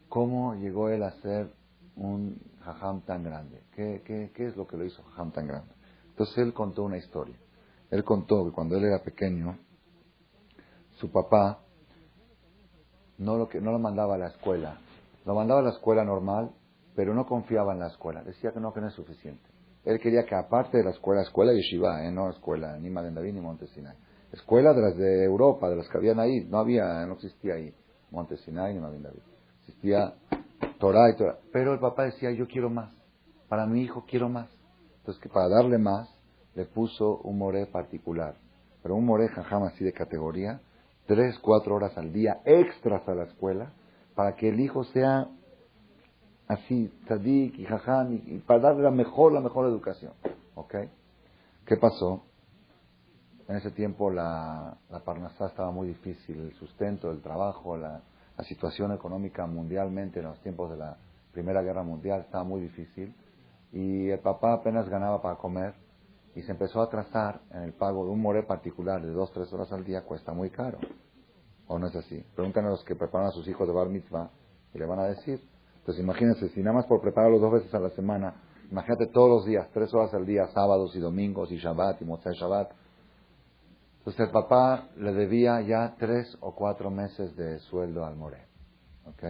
cómo llegó él a ser un jajam tan grande. ¿Qué es lo que lo hizo jajam tan grande? Entonces él contó una historia. Él contó que cuando él era pequeño, su papá no lo mandaba a la escuela. Lo mandaba a la escuela normal, pero no confiaba en la escuela. Decía que no es suficiente. Él quería que aparte de la escuela yeshiva, no escuela ni Magen David ni Monte Sinai. Escuela de las de Europa, de las que habían ahí, no existía ahí Monte Sinai ni Magen David. Existía Torah y Torah. Pero el papá decía, yo quiero más. Para mi hijo quiero más. Entonces, que para darle más, le puso un moré particular. Pero un moré jajam así de categoría, 3, 4 horas al día extras a la escuela, para que el hijo sea así, tzadik y jajam, y para darle la mejor educación. ¿Ok? ¿Qué pasó? En ese tiempo la parnasá estaba muy difícil, el sustento, el trabajo, la situación económica mundialmente en los tiempos de la Primera Guerra Mundial estaba muy difícil, y el papá apenas ganaba para comer, y se empezó a atrasar en el pago de un moré particular de 2, 3 horas al día. Cuesta muy caro. ¿O no es así? Preguntan a los que preparan a sus hijos de bar mitzvah y le van a decir. Entonces imagínense, si nada más por prepararlos 2 veces a la semana, imagínate todos los días, 3 horas al día, sábados y domingos y Shabbat y Motzei Shabbat. Entonces el papá le debía ya 3 o 4 meses de sueldo al moré. ¿Ok?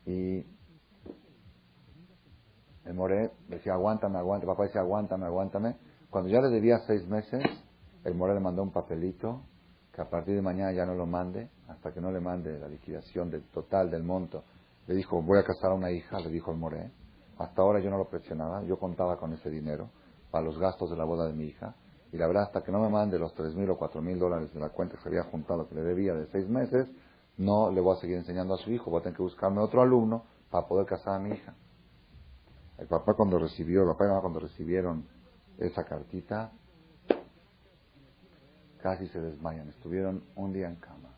Y el moré decía, aguántame. El papá decía, aguántame. Cuando ya le debía 6 meses, el moré le mandó un papelito que a partir de mañana ya no lo mande, hasta que no le mande la liquidación total del monto. Le dijo, voy a casar a una hija, le dijo el moré. Hasta ahora yo no lo presionaba, yo contaba con ese dinero para los gastos de la boda de mi hija. Y la verdad, hasta que no me mande los $3,000 o $4,000 de la cuenta que se había juntado, que le debía de 6 meses, no le voy a seguir enseñando a su hijo, voy a tener que buscarme otro alumno para poder casar a mi hija. El papá y mamá cuando recibieron esa cartita, casi se desmayan. Estuvieron un día en cama.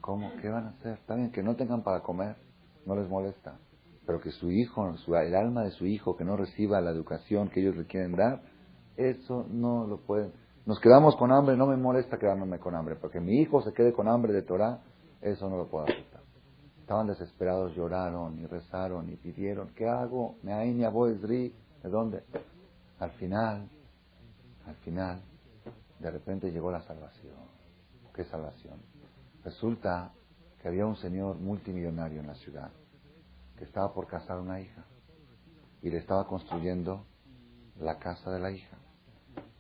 ¿Cómo? ¿Qué van a hacer? Está bien, que no tengan para comer, no les molesta. Pero que su hijo, el alma de su hijo, que no reciba la educación que ellos le quieren dar, eso no lo pueden. Nos quedamos con hambre, no me molesta quedarme con hambre, porque mi hijo se quede con hambre de Torah, eso no lo puedo aceptar. Estaban desesperados, lloraron y rezaron y pidieron, ¿qué hago? ¿Me voy, ¿de dónde? Al final, de repente llegó la salvación. ¿Qué salvación? Resulta que había un señor multimillonario en la ciudad que estaba por casar a una hija y le estaba construyendo la casa de la hija.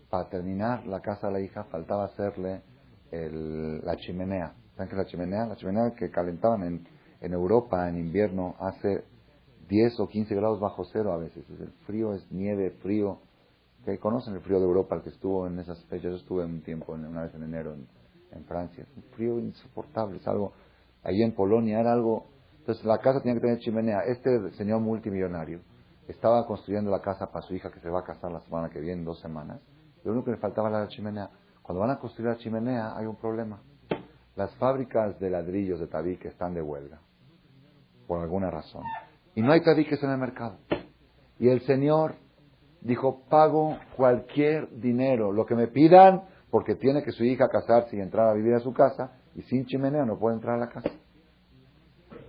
Para terminar la casa de la hija faltaba hacerle la chimenea. ¿Saben qué es la chimenea? La chimenea que calentaban en Europa en invierno hace 10 o 15 grados bajo cero a veces. El frío es nieve, frío. ¿Que conocen el frío de Europa? El que estuvo en esas fechas. Yo estuve un tiempo, una vez en enero, en Francia. Es un frío insoportable. Es algo. Ahí en Polonia era algo. Entonces la casa tenía que tener chimenea. Este señor multimillonario estaba construyendo la casa para su hija que se va a casar la semana que viene, en 2 semanas. Lo único que le faltaba era la chimenea. Cuando van a construir la chimenea hay un problema. Las fábricas de ladrillos de tabique están de huelga, por alguna razón. Y no hay tabiques en el mercado. Y el señor dijo, pago cualquier dinero, lo que me pidan, porque tiene que su hija casarse y entrar a vivir a su casa, y sin chimenea no puede entrar a la casa.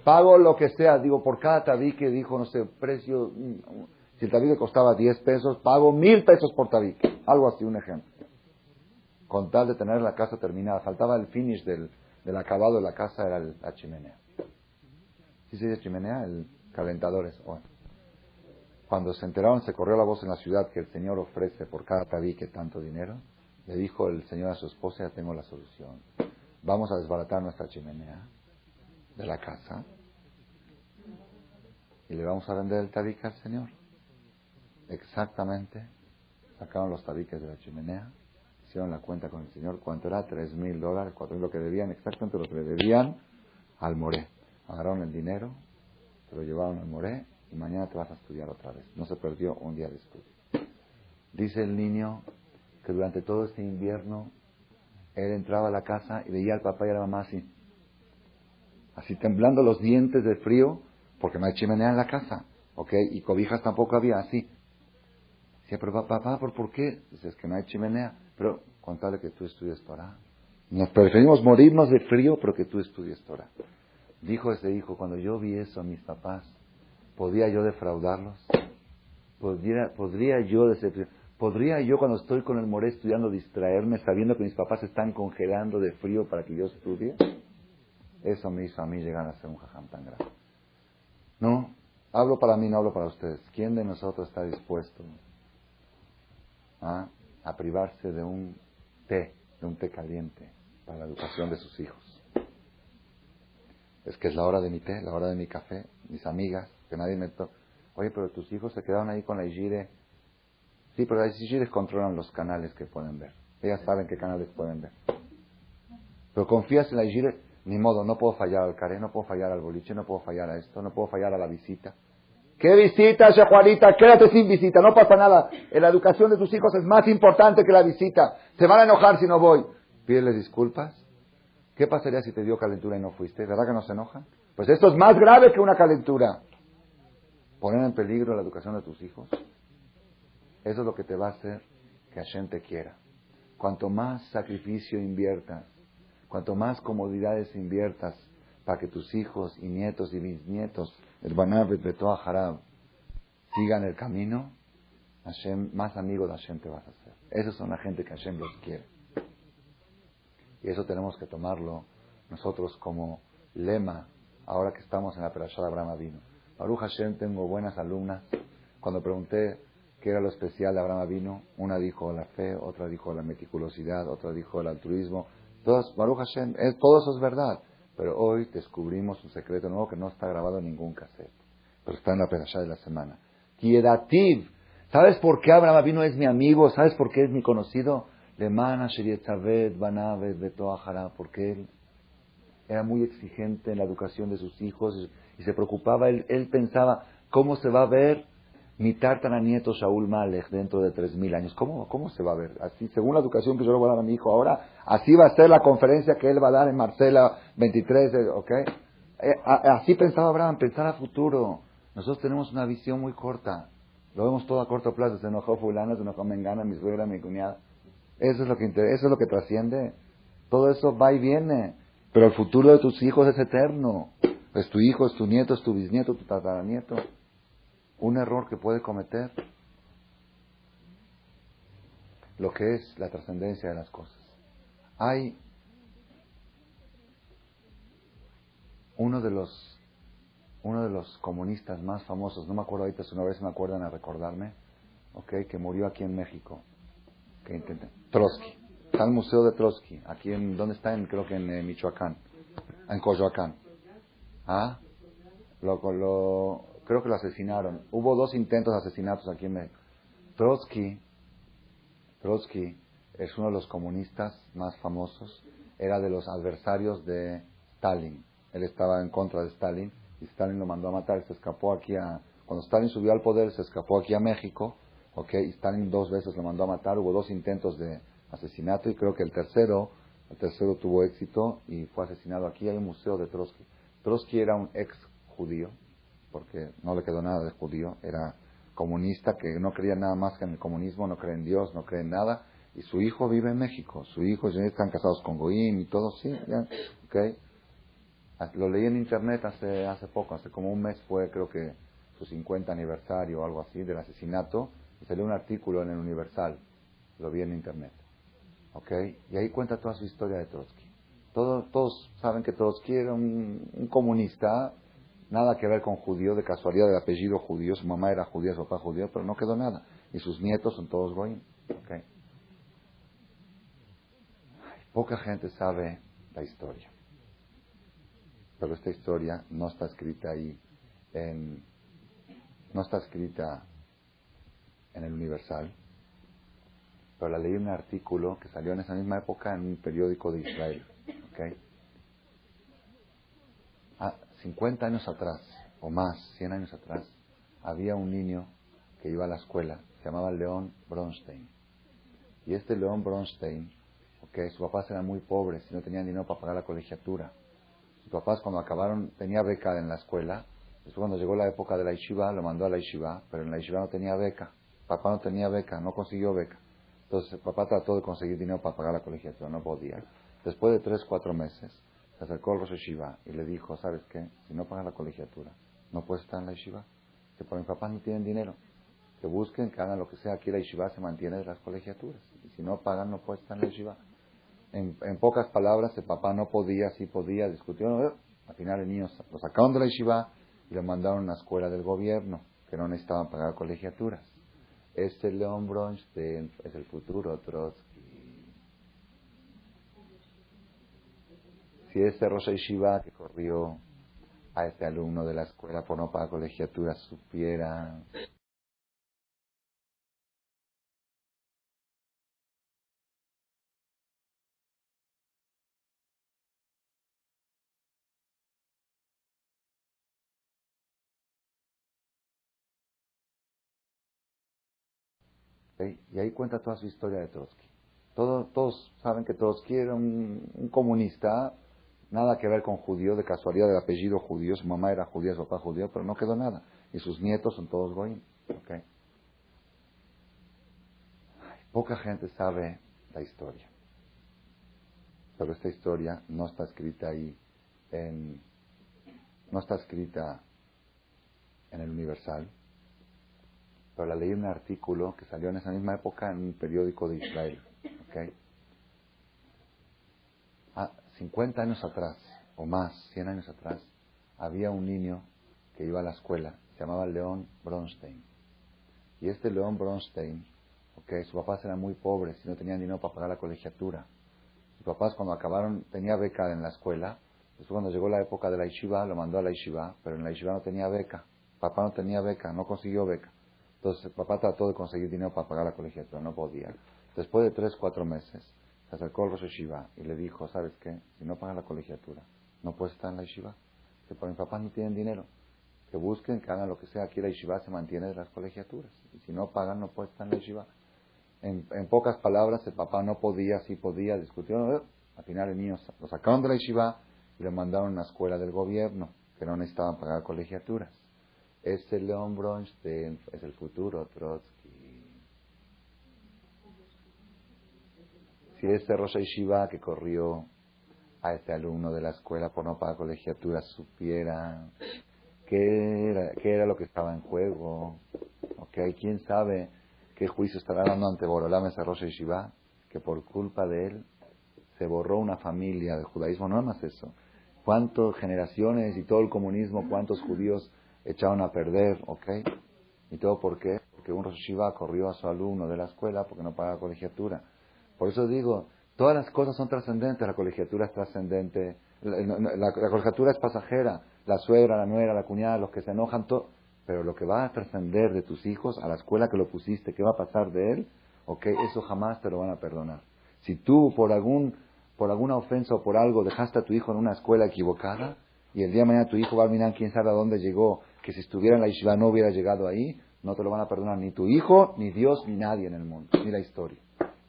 Pago lo que sea, digo, por cada tabique, dijo, no sé, precio, Si el tabique costaba 10 pesos, pago 1,000 pesos por tabique. Algo así, un ejemplo. Con tal de tener la casa terminada. Faltaba el finish del acabado de la casa, era la chimenea. ¿Sí se dice chimenea? El calentador es. Bueno. Cuando se enteraron, se corrió la voz en la ciudad que el señor ofrece por cada tabique tanto dinero. Le dijo el señor a su esposa, ya tengo la solución. Vamos a desbaratar nuestra chimenea de la casa y le vamos a vender el tabique al señor. Exactamente. Sacaron los tabiques de la chimenea, hicieron la cuenta con el señor. ¿Cuánto era? $3,000, $4,000, lo que debían, exactamente lo que le debían al Moré. Agarraron el dinero, se lo llevaron al Moré y mañana te vas a estudiar otra vez. No se perdió un día de estudio. Dice el niño que durante todo este invierno él entraba a la casa y veía al papá y a la mamá así temblando los dientes de frío, porque no hay chimenea en la casa, ¿ok? Y cobijas tampoco había, así. Decía, pero papá, ¿por qué? Dice, es que no hay chimenea, pero con tal de que tú estudies Torah. Nos preferimos morirnos de frío, pero que tú estudies Torah. Dijo ese hijo, cuando yo vi eso a mis papás, ¿podía yo defraudarlos? ¿Podría yo cuando estoy con el Moré estudiando distraerme sabiendo que mis papás están congelando de frío para que yo estudie? Eso me hizo a mí llegar a ser un jajam tan grande. No, hablo para mí, no hablo para ustedes. ¿Quién de nosotros está dispuesto a privarse de un té caliente para la educación de sus hijos? Es que es la hora de mi té, la hora de mi café, mis amigas, que nadie me toca. Oye, pero tus hijos se quedaron ahí con la Igire. Sí, pero las Igires controlan los canales que pueden ver. Ellas saben qué canales pueden ver. Pero confías en la Igire, ni modo, no puedo fallar al caré, no puedo fallar al boliche, no puedo fallar a esto, no puedo fallar a la visita. ¿Qué visita, Juanita? Quédate sin visita, no pasa nada. La educación de tus hijos es más importante que la visita. Se van a enojar si no voy. Pídeles disculpas. ¿Qué pasaría si te dio calentura y no fuiste? ¿Verdad que no se enojan? Pues esto es más grave que una calentura. Poner en peligro la educación de tus hijos. Eso es lo que te va a hacer que Hashem te quiera. Cuanto más sacrificio inviertas, cuanto más comodidades inviertas para que tus hijos y nietos y bisnietos, el Banavet Betoah Harab, sigan el camino, Hashem, más amigo de Hashem te vas a hacer. Esos son la gente que Hashem los quiere. Y eso tenemos que tomarlo nosotros como lema, ahora que estamos en la Perashá de Abraham Avinu. Baruch Hashem, tengo buenas alumnas. Cuando pregunté qué era lo especial de Abraham Avinu, una dijo la fe, otra dijo la meticulosidad, otra dijo el altruismo. Todas, Baruch Hashem, todo eso es verdad. Pero hoy descubrimos un secreto nuevo que no está grabado en ningún cassette, pero está en la Perashá de la semana. Kiedativ. ¿Sabes por qué Abraham Avinu es mi amigo? ¿Sabes por qué es mi conocido? Porque él era muy exigente en la educación de sus hijos y se preocupaba, él pensaba, ¿cómo se va a ver mi nieto Shaul Malech dentro de 3,000 años? ¿Cómo se va a ver? Así, según la educación que yo le voy a dar a mi hijo ahora, así va a ser la conferencia que él va a dar en Marcela 23, ¿ok? Así pensaba Abraham, pensar a futuro. Nosotros tenemos una visión muy corta, lo vemos todo a corto plazo, se enojó fulana, se enojó mengana, mi suegra, mi cuñada. Eso es lo que interesa, eso es lo que trasciende. Todo eso va y viene. Pero el futuro de tus hijos es eterno. Es tu hijo, es tu nieto, es tu bisnieto, tu tataranieto. Un error que puede cometer lo que es la trascendencia de las cosas. Hay uno de los comunistas más famosos, no me acuerdo ahorita, si una vez me acuerdan a recordarme, que murió aquí en México. Trotsky. Está el museo de Trotsky, aquí ¿dónde está? Creo que en Michoacán, en Coyoacán. Creo que lo asesinaron. Hubo 2 intentos de asesinatos aquí en México. Trotsky es uno de los comunistas más famosos, era de los adversarios de Stalin. Él estaba en contra de Stalin y Stalin lo mandó a matar, se escapó cuando Stalin subió al poder, se escapó aquí a México. Y Stalin 2 veces lo mandó a matar, hubo 2 intentos de asesinato y creo que el tercero tuvo éxito y fue asesinado aquí. Hay un museo de Trotsky. Trotsky era un ex judío, porque no le quedó nada de judío, era comunista que no creía nada más que en el comunismo, no cree en Dios, no cree en nada, y su hijo vive en México, su hijo ya están casados con Goim y todo, sí, ya, Lo leí en internet hace poco, hace como un mes fue, creo que su 50 aniversario o algo así del asesinato, y salió un artículo en el Universal, lo vi en internet, ¿ok? Y ahí cuenta toda su historia de Trotsky. Todos saben que Trotsky era un comunista, nada que ver con judío, de casualidad de apellido judío, su mamá era judía, su papá judío, pero no quedó nada. Y sus nietos son todos goyim, ¿ok? Poca gente sabe la historia, pero esta historia no está escrita ahí, no está escrita en el Universal, pero la leí en un artículo que salió en esa misma época en un periódico de Israel, ¿ok? 50 años atrás, o más, 100 años atrás, había un niño que iba a la escuela, se llamaba León Bronstein. Y este León Bronstein, okay, sus papás eran muy pobres y no tenían dinero para pagar la colegiatura. Sus papás cuando acabaron, tenía beca en la escuela, después cuando llegó la época de la yeshiva, lo mandó a la yeshiva, pero en la yeshiva no tenía beca. Papá no tenía beca, no consiguió beca. Entonces el papá trató de conseguir dinero para pagar la colegiatura, no podía. Después de 3, 4 meses, se acercó al Rosh Yeshiva y le dijo, ¿sabes qué? Si no pagas la colegiatura, no puedes estar en la yeshiva. Que por mis papás ni tienen dinero. Que busquen, que hagan lo que sea. Aquí la yeshiva se mantiene de las colegiaturas. Y si no pagan, no puedes estar en la yeshiva. En pocas palabras, el papá no podía, sí podía, discutió. Al final el niño lo sacaron de la yeshiva y lo mandaron a una escuela del gobierno, que no necesitaban pagar colegiaturas. Este León Bronstein es el futuro Trotsky. Si ese Rosh Yeshiva que corrió a este alumno de la escuela por no pagar colegiatura supiera. ¿Sí? Y ahí cuenta toda su historia de Trotsky. Todos saben que Trotsky era un comunista, nada que ver con judío, de casualidad de apellido judío, su mamá era judía, su papá judío, pero no quedó nada. Y sus nietos son todos goyim. ¿Okay? Poca gente sabe la historia, pero esta historia no está escrita ahí, no está escrita en el Universal, pero la leí en un artículo que salió en esa misma época en un periódico de Israel, ¿ok? 50 años atrás, o más, 100 años atrás, había un niño que iba a la escuela, se llamaba León Bronstein. Y este León Bronstein, ¿ok? Sus papás eran muy pobres y no tenían dinero para pagar la colegiatura. Sus papás cuando acabaron, tenía beca en la escuela, después cuando llegó la época de la yeshiva, lo mandó a la yeshiva, pero en la yeshiva no tenía beca. Papá no tenía beca, no consiguió beca. Entonces el papá trató de conseguir dinero para pagar la colegiatura, no podía. Después de 3, 4 meses, se acercó al Rosh Yeshiva y le dijo, ¿sabes qué? Si no pagas la colegiatura, no puedes estar en la yeshiva. Que por mis papás ni tienen dinero. Que busquen, que hagan lo que sea. Aquí la yeshiva se mantiene de las colegiaturas. Y si no pagan, no puedes estar en la yeshiva. En pocas palabras, el papá no podía, sí podía, discutió. Al final el niño lo sacaron de la yeshiva y lo mandaron a una escuela del gobierno, que no necesitaban pagar colegiaturas. Este León Bronstein es el futuro Trotsky. Si ese Rosh Yeshiva que corrió a este alumno de la escuela por no pagar colegiaturas supiera qué era lo que estaba en juego, ¿ok? ¿Quién sabe qué juicio estará dando ante Borolam ese Rosh Yeshiva? Que por culpa de él se borró una familia del judaísmo, no nada más eso. ¿Cuántas generaciones y todo el comunismo, cuántos judíos echaron a perder, ¿ok? ¿Y todo por qué? Porque un Rosh Yeshiva corrió a su alumno de la escuela porque no pagaba colegiatura. Por eso digo, todas las cosas son trascendentes, la colegiatura es trascendente, la colegiatura es pasajera, la suegra, la nuera, la cuñada, los que se enojan, todo. Pero lo que va a trascender de tus hijos, a la escuela que lo pusiste, ¿qué va a pasar de él? ¿Ok? Eso jamás te lo van a perdonar. Si tú por alguna ofensa o por algo dejaste a tu hijo en una escuela equivocada, y el día de mañana tu hijo va a mirar quién sabe a dónde llegó, que si estuviera en la yeshiva no hubiera llegado ahí, no te lo van a perdonar ni tu hijo, ni Dios, ni nadie en el mundo, ni la historia.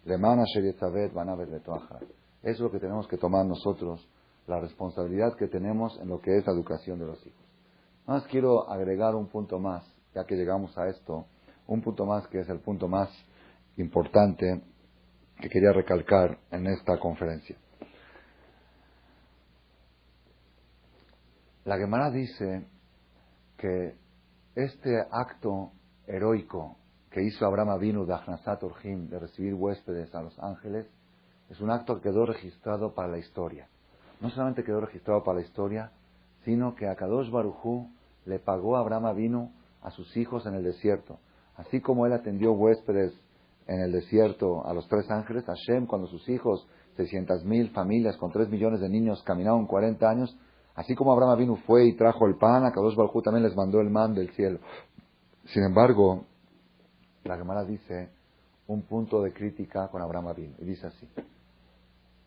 Lemana Sherietavet van a ver de Toajar. Eso es lo que tenemos que tomar nosotros, la responsabilidad que tenemos en lo que es la educación de los hijos. Nada más quiero agregar un punto más, ya que llegamos a esto, un punto más que es el punto más importante que quería recalcar en esta conferencia. La Gemara dice que Este acto heroico que hizo Abraham Avinu de Achnasat Orjim, de recibir huéspedes a los ángeles, es un acto que quedó registrado para la historia. No solamente quedó registrado para la historia, sino que Akadosh Baruj Hu le pagó a Abraham Avinu a sus hijos en el desierto. Así como él atendió huéspedes en el desierto a los 3 ángeles, Hashem, cuando sus hijos, 600,000 familias con 3 millones de niños caminaron 40 años, así como Abraham Avinu fue y trajo el pan, Akadosh Baruj Hu también les mandó el man del cielo. Sin embargo, la Gemara dice un punto de crítica con Abraham Avinu, y dice así: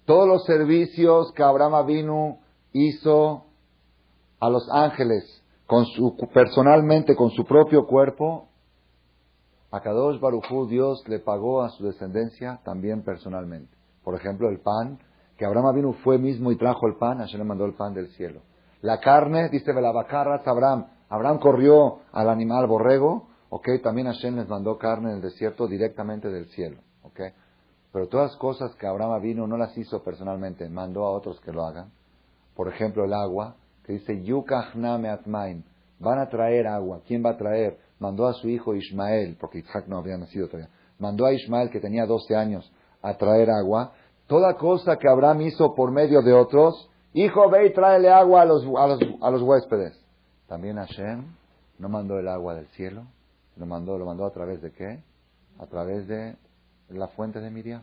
todos los servicios que Abraham Avinu hizo a los ángeles personalmente con su propio cuerpo, a Kadosh Baruj Hu, Dios le pagó a su descendencia también personalmente. Por ejemplo, el pan, que Abraham Avinu fue mismo y trajo el pan, Hashem le mandó el pan del cielo. La carne, dice Belabacarras Abraham corrió al animal borrego, también Hashem les mandó carne en el desierto directamente del cielo, Pero todas las cosas que Abraham Avinu no las hizo personalmente, mandó a otros que lo hagan. Por ejemplo, el agua, que dice, Yukachna me'atmaim, van a traer agua. ¿Quién va a traer? Mandó a su hijo Ismael, porque Isaac no había nacido todavía. Mandó a Ismael, que tenía 12 años, a traer agua. Toda cosa que Abraham hizo por medio de otros, hijo, ve y tráele agua a los huéspedes. También Hashem no mandó el agua del cielo, lo mandó a través de ¿qué? A través de la fuente de Miriam,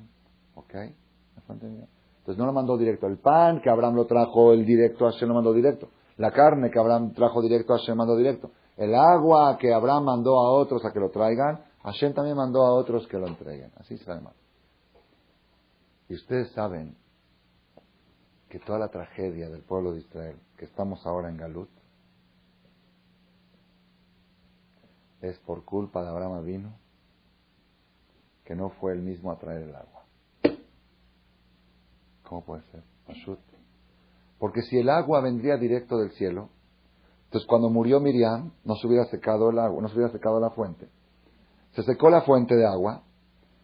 La fuente de Miriam. Entonces no lo mandó directo. El pan que Abraham lo trajo el directo, Hashem lo mandó directo. La carne que Abraham trajo directo, Hashem mandó directo. El agua que Abraham mandó a otros a que lo traigan, Hashem también mandó a otros que lo entreguen. Así se llama. Y ustedes saben que toda la tragedia del pueblo de Israel, que estamos ahora en Galut, es por culpa de Abraham Avinu, que no fue él mismo a traer el agua. ¿Cómo puede ser? Pashut. Porque si el agua vendría directo del cielo, entonces cuando murió Miriam, no se hubiera secado el agua, no se hubiera secado la fuente. Se secó la fuente de agua,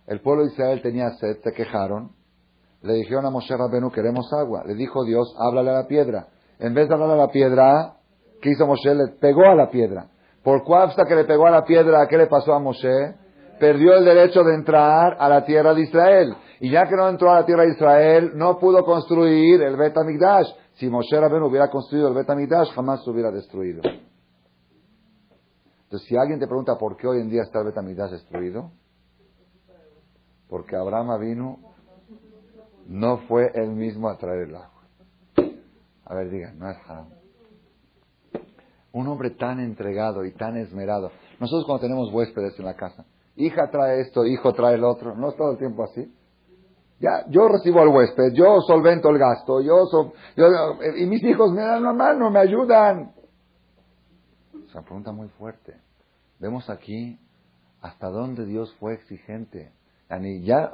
el pueblo de Israel tenía sed, se quejaron, le dijeron a Moshe Rabenu, queremos agua. Le dijo Dios, háblale a la piedra. En vez de hablar a la piedra, ¿qué hizo Moshe? Le pegó a la piedra. Por cuafta que le pegó a la piedra, ¿qué le pasó a Moshe? Perdió el derecho de entrar a la tierra de Israel. Y ya que no entró a la tierra de Israel, no pudo construir el Bet HaMikdash. Si Moshe Rabenu hubiera construido el Bet HaMikdash, jamás se hubiera destruido. Entonces, si alguien te pregunta por qué hoy en día está el Bet HaMikdash destruido, porque Abraham vino, no fue él mismo a traer el agua. A ver, digan, no es haram. Un hombre tan entregado y tan esmerado. Nosotros cuando tenemos huéspedes en la casa, hija trae esto, hijo trae el otro, no es todo el tiempo así. Ya, yo recibo al huésped, yo solvento el gasto, y mis hijos me dan la mano, me ayudan. Es una pregunta muy fuerte. Vemos aquí hasta dónde Dios fue exigente. Y ya,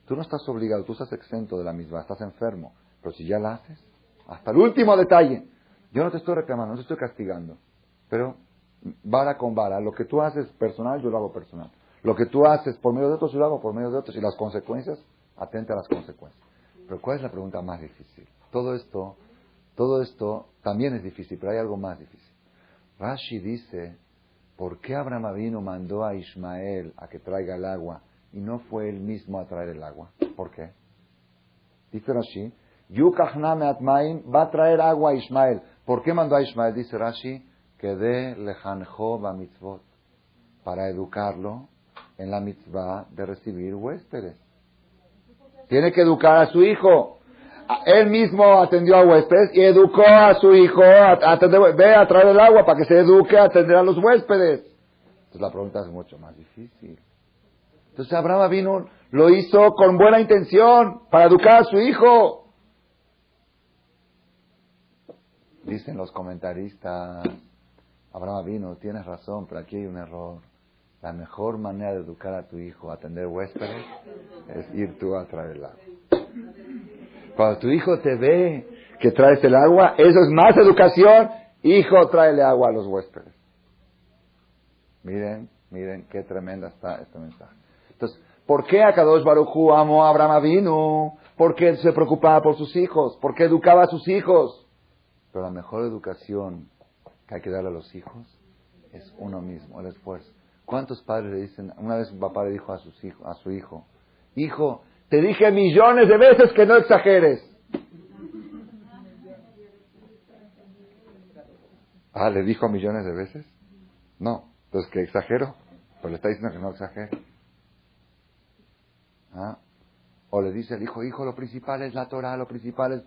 tú no estás obligado, tú estás exento de la misma, estás enfermo, pero si ya la haces, hasta el último detalle. Yo no te estoy reclamando, no te estoy castigando, pero vara con vara, lo que tú haces personal, yo lo hago personal. Lo que tú haces por medio de otros, yo lo hago por medio de otros. Y las consecuencias, atenta a las consecuencias. Pero ¿cuál es la pregunta más difícil? Todo esto también es difícil, pero hay algo más difícil. Rashi dice, ¿por qué Abraham Avinu mandó a Ismael a que traiga el agua y no fue él mismo a traer el agua? ¿Por qué? Dice Rashi, Yukachna me'atmaim, va a traer agua a Ismael. ¿Por qué mandó a Ismael? Dice Rashi, que de lejanjo ba mitzvot, para educarlo en la mitzvah de recibir huéspedes. Tiene que educar a su hijo. Él mismo atendió a huéspedes y educó a su hijo ve a traer el agua para que se eduque a atender a los huéspedes. Entonces la pregunta es mucho más difícil. Entonces Abraham vino, lo hizo con buena intención para educar a su hijo. Dicen los comentaristas, Abraham vino, tienes razón, pero aquí hay un error. La mejor manera de educar a tu hijo, a atender huéspedes, es ir tú a traer el agua. Cuando tu hijo te ve que traes el agua, eso es más educación. Hijo, tráele agua a los huéspedes. Miren qué tremenda está este mensaje. Entonces, ¿por qué Akadosh Baruj Hu amó a Abraham Avinu? Porque él se preocupaba por sus hijos, porque educaba a sus hijos. Pero la mejor educación que hay que darle a los hijos es uno mismo, el esfuerzo. ¿Cuántos padres le dicen? Una vez un papá le dijo a su hijo, hijo, te dije millones de veces que no exageres. Ah, ¿le dijo millones de veces? No, entonces que exagero, pero le está diciendo que no exagere. ¿Ah? O le dice el hijo, hijo, lo principal es la Torah, lo principal es...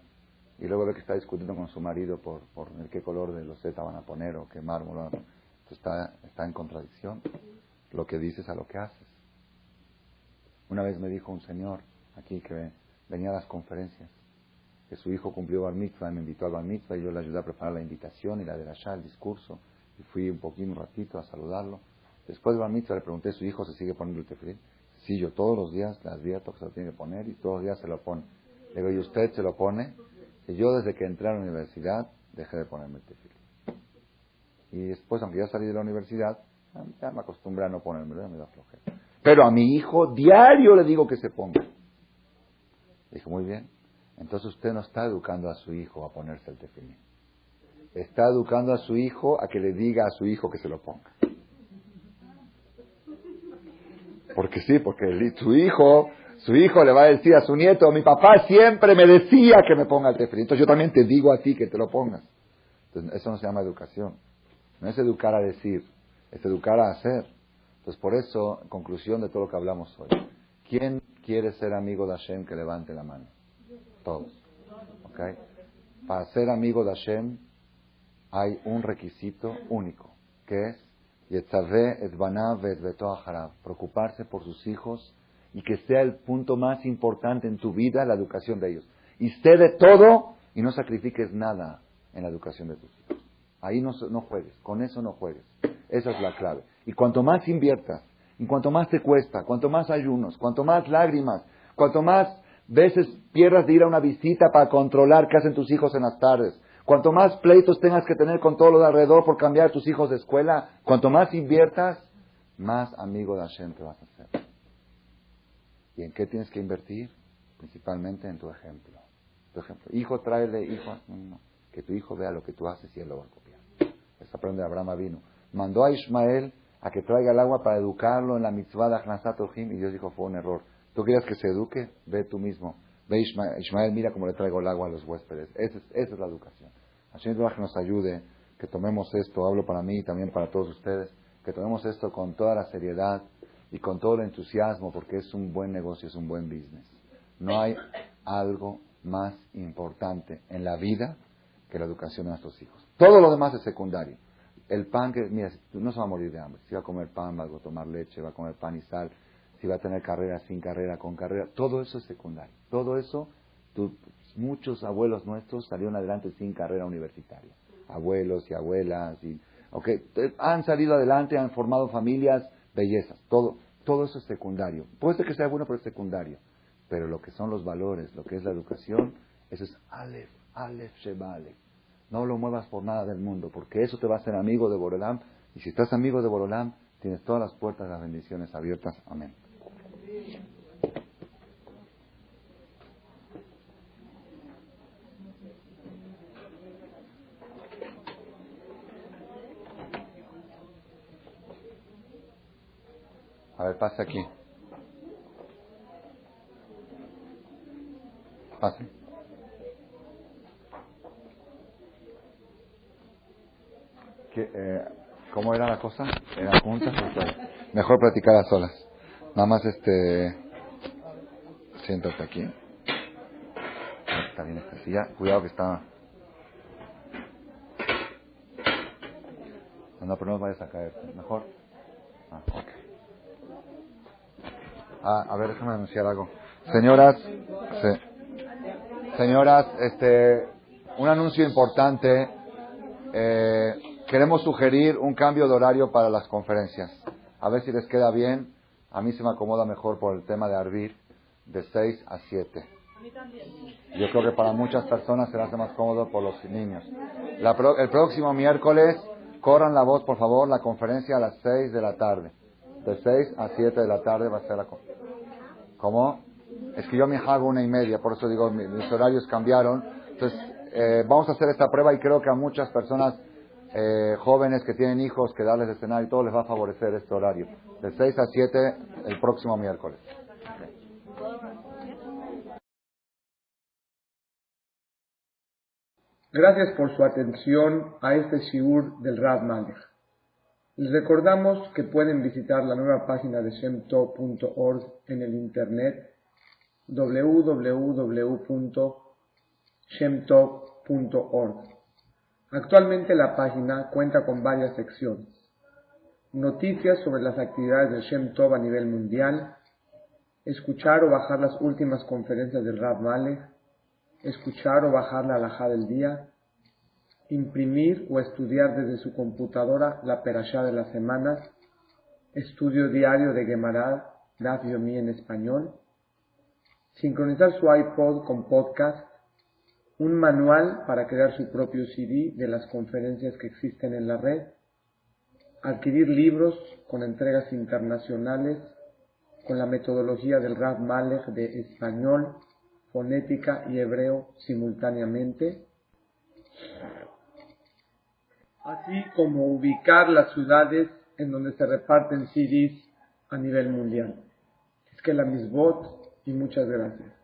Y luego ve que está discutiendo con su marido por el qué color de loseta van a poner o qué mármol van a poner. Entonces está en contradicción lo que dices a lo que haces. Una vez me dijo un señor aquí que venía a las conferencias que su hijo cumplió bar mitzvah y me invitó al bar mitzvah y yo le ayudé a preparar la invitación y la de allá, el discurso, y fui un ratito a saludarlo. Después del bar mitzvah le pregunté, ¿su hijo se sigue poniendo el tefilín? Sí, yo todos los días, las dietas se lo tiene que poner y todos los días se lo pone. Le digo, ¿y usted se lo pone? Y yo desde que entré a la universidad dejé de ponerme el tefilín. Y después, aunque ya salí de la universidad, ya me acostumbré a no ponérmelo, me da flojera. Pero a mi hijo diario le digo que se ponga. Le dije, muy bien. Entonces usted no está educando a su hijo a ponerse el tefilín. Está educando a su hijo a que le diga a su hijo que se lo ponga. Porque sí, porque su hijo le va a decir a su nieto, mi papá siempre me decía que me ponga el tefilín. Entonces yo también te digo a ti que te lo pongas. Entonces eso no se llama educación. No es educar a decir, es educar a hacer. Entonces por eso, en conclusión de todo lo que hablamos hoy, ¿quién quiere ser amigo de Hashem que levante la mano? Todos. ¿Okay? Para ser amigo de Hashem hay un requisito único, que es Yetzaveh et banav et beto aharav, preocuparse por sus hijos y que sea el punto más importante en tu vida la educación de ellos. Y cede todo y no sacrifiques nada en la educación de tus hijos. Ahí no juegues, con eso no juegues. Esa es la clave. Y cuanto más inviertas, y cuanto más te cuesta, cuanto más ayunos, cuanto más lágrimas, cuanto más veces pierdas de ir a una visita para controlar qué hacen tus hijos en las tardes, cuanto más pleitos tengas que tener con todo lo de alrededor por cambiar a tus hijos de escuela, cuanto más inviertas, más amigo de Hashem te vas a hacer. ¿Y en qué tienes que invertir? Principalmente en tu ejemplo. Hijo, tráele, hijo, no. Que tu hijo vea lo que tú haces y él lo va a copiar. Eso aprende Abraham vino. Mandó a Ismael a que traiga el agua para educarlo en la mitzvah de Achnasat Ojim y Dios dijo, fue un error. ¿Tú quieres que se eduque? Ve tú mismo. Ve Ismael, mira cómo le traigo el agua a los huéspedes. Esa es la educación. Hashem que nos ayude, que tomemos esto, hablo para mí y también para todos ustedes, que tomemos esto con toda la seriedad y con todo el entusiasmo, porque es un buen negocio, es un buen business. No hay algo más importante en la vida que la educación de nuestros hijos. Todo lo demás es secundario. El pan, que mira, no se va a morir de hambre. Si va a comer pan, va a tomar leche, va a comer pan y sal. Si va a tener carrera, sin carrera, con carrera. Todo eso es secundario. Todo eso, muchos abuelos nuestros salieron adelante sin carrera universitaria. Abuelos y abuelas. Han salido adelante, han formado familias, bellezas. Todo eso es secundario. Puede ser que sea bueno, pero es secundario. Pero lo que son los valores, lo que es la educación, eso es Aleph Sheba Aleph. No lo muevas por nada del mundo, porque eso te va a hacer amigo de Borolam. Y si estás amigo de Borolam, tienes todas las puertas de las bendiciones abiertas. Amén. A ver, pase aquí. Pase. ¿Cómo era la cosa? ¿Eran juntas? Mejor platicar a solas. Nada más siéntate aquí. Está bien esta silla. Cuidado que está... No, pero no vayas a caer. Mejor. Ok. A ver, déjame anunciar algo. Señoras, un anuncio importante. Queremos sugerir un cambio de horario para las conferencias. A ver si les queda bien. A mí se me acomoda mejor por el tema de Arvir, de 6 a 7. A mí también. Yo creo que para muchas personas se les hace más cómodo por los niños. El próximo miércoles, corran la voz, por favor, la conferencia a las 6 de la tarde. De 6 a 7 de la tarde va a ser la conferencia. ¿Cómo? Es que yo me hago 1:30, por eso digo, mis horarios cambiaron. Entonces, vamos a hacer esta prueba y creo que a muchas personas jóvenes que tienen hijos, que darles de cenar y todo les va a favorecer este horario. De 6 a 7 el próximo miércoles. Gracias por su atención a este shiur del Rav Malech. Les recordamos que pueden visitar la nueva página de shemtov.org en el internet www.shemtov.org. Actualmente la página cuenta con varias secciones: noticias sobre las actividades del Shem Tov a nivel mundial, escuchar o bajar las últimas conferencias del Rav Malech, escuchar o bajar la halajá del día, imprimir o estudiar desde su computadora la perashá de la semana, estudio diario de Gemara, Daf Yomi en español, sincronizar su iPod con podcast, un manual para crear su propio CD de las conferencias que existen en la red, adquirir libros con entregas internacionales con la metodología del Rav Malech de español, fonética y hebreo simultáneamente, así como ubicar las ciudades en donde se reparten CDs a nivel mundial. Es que la misbot y muchas gracias.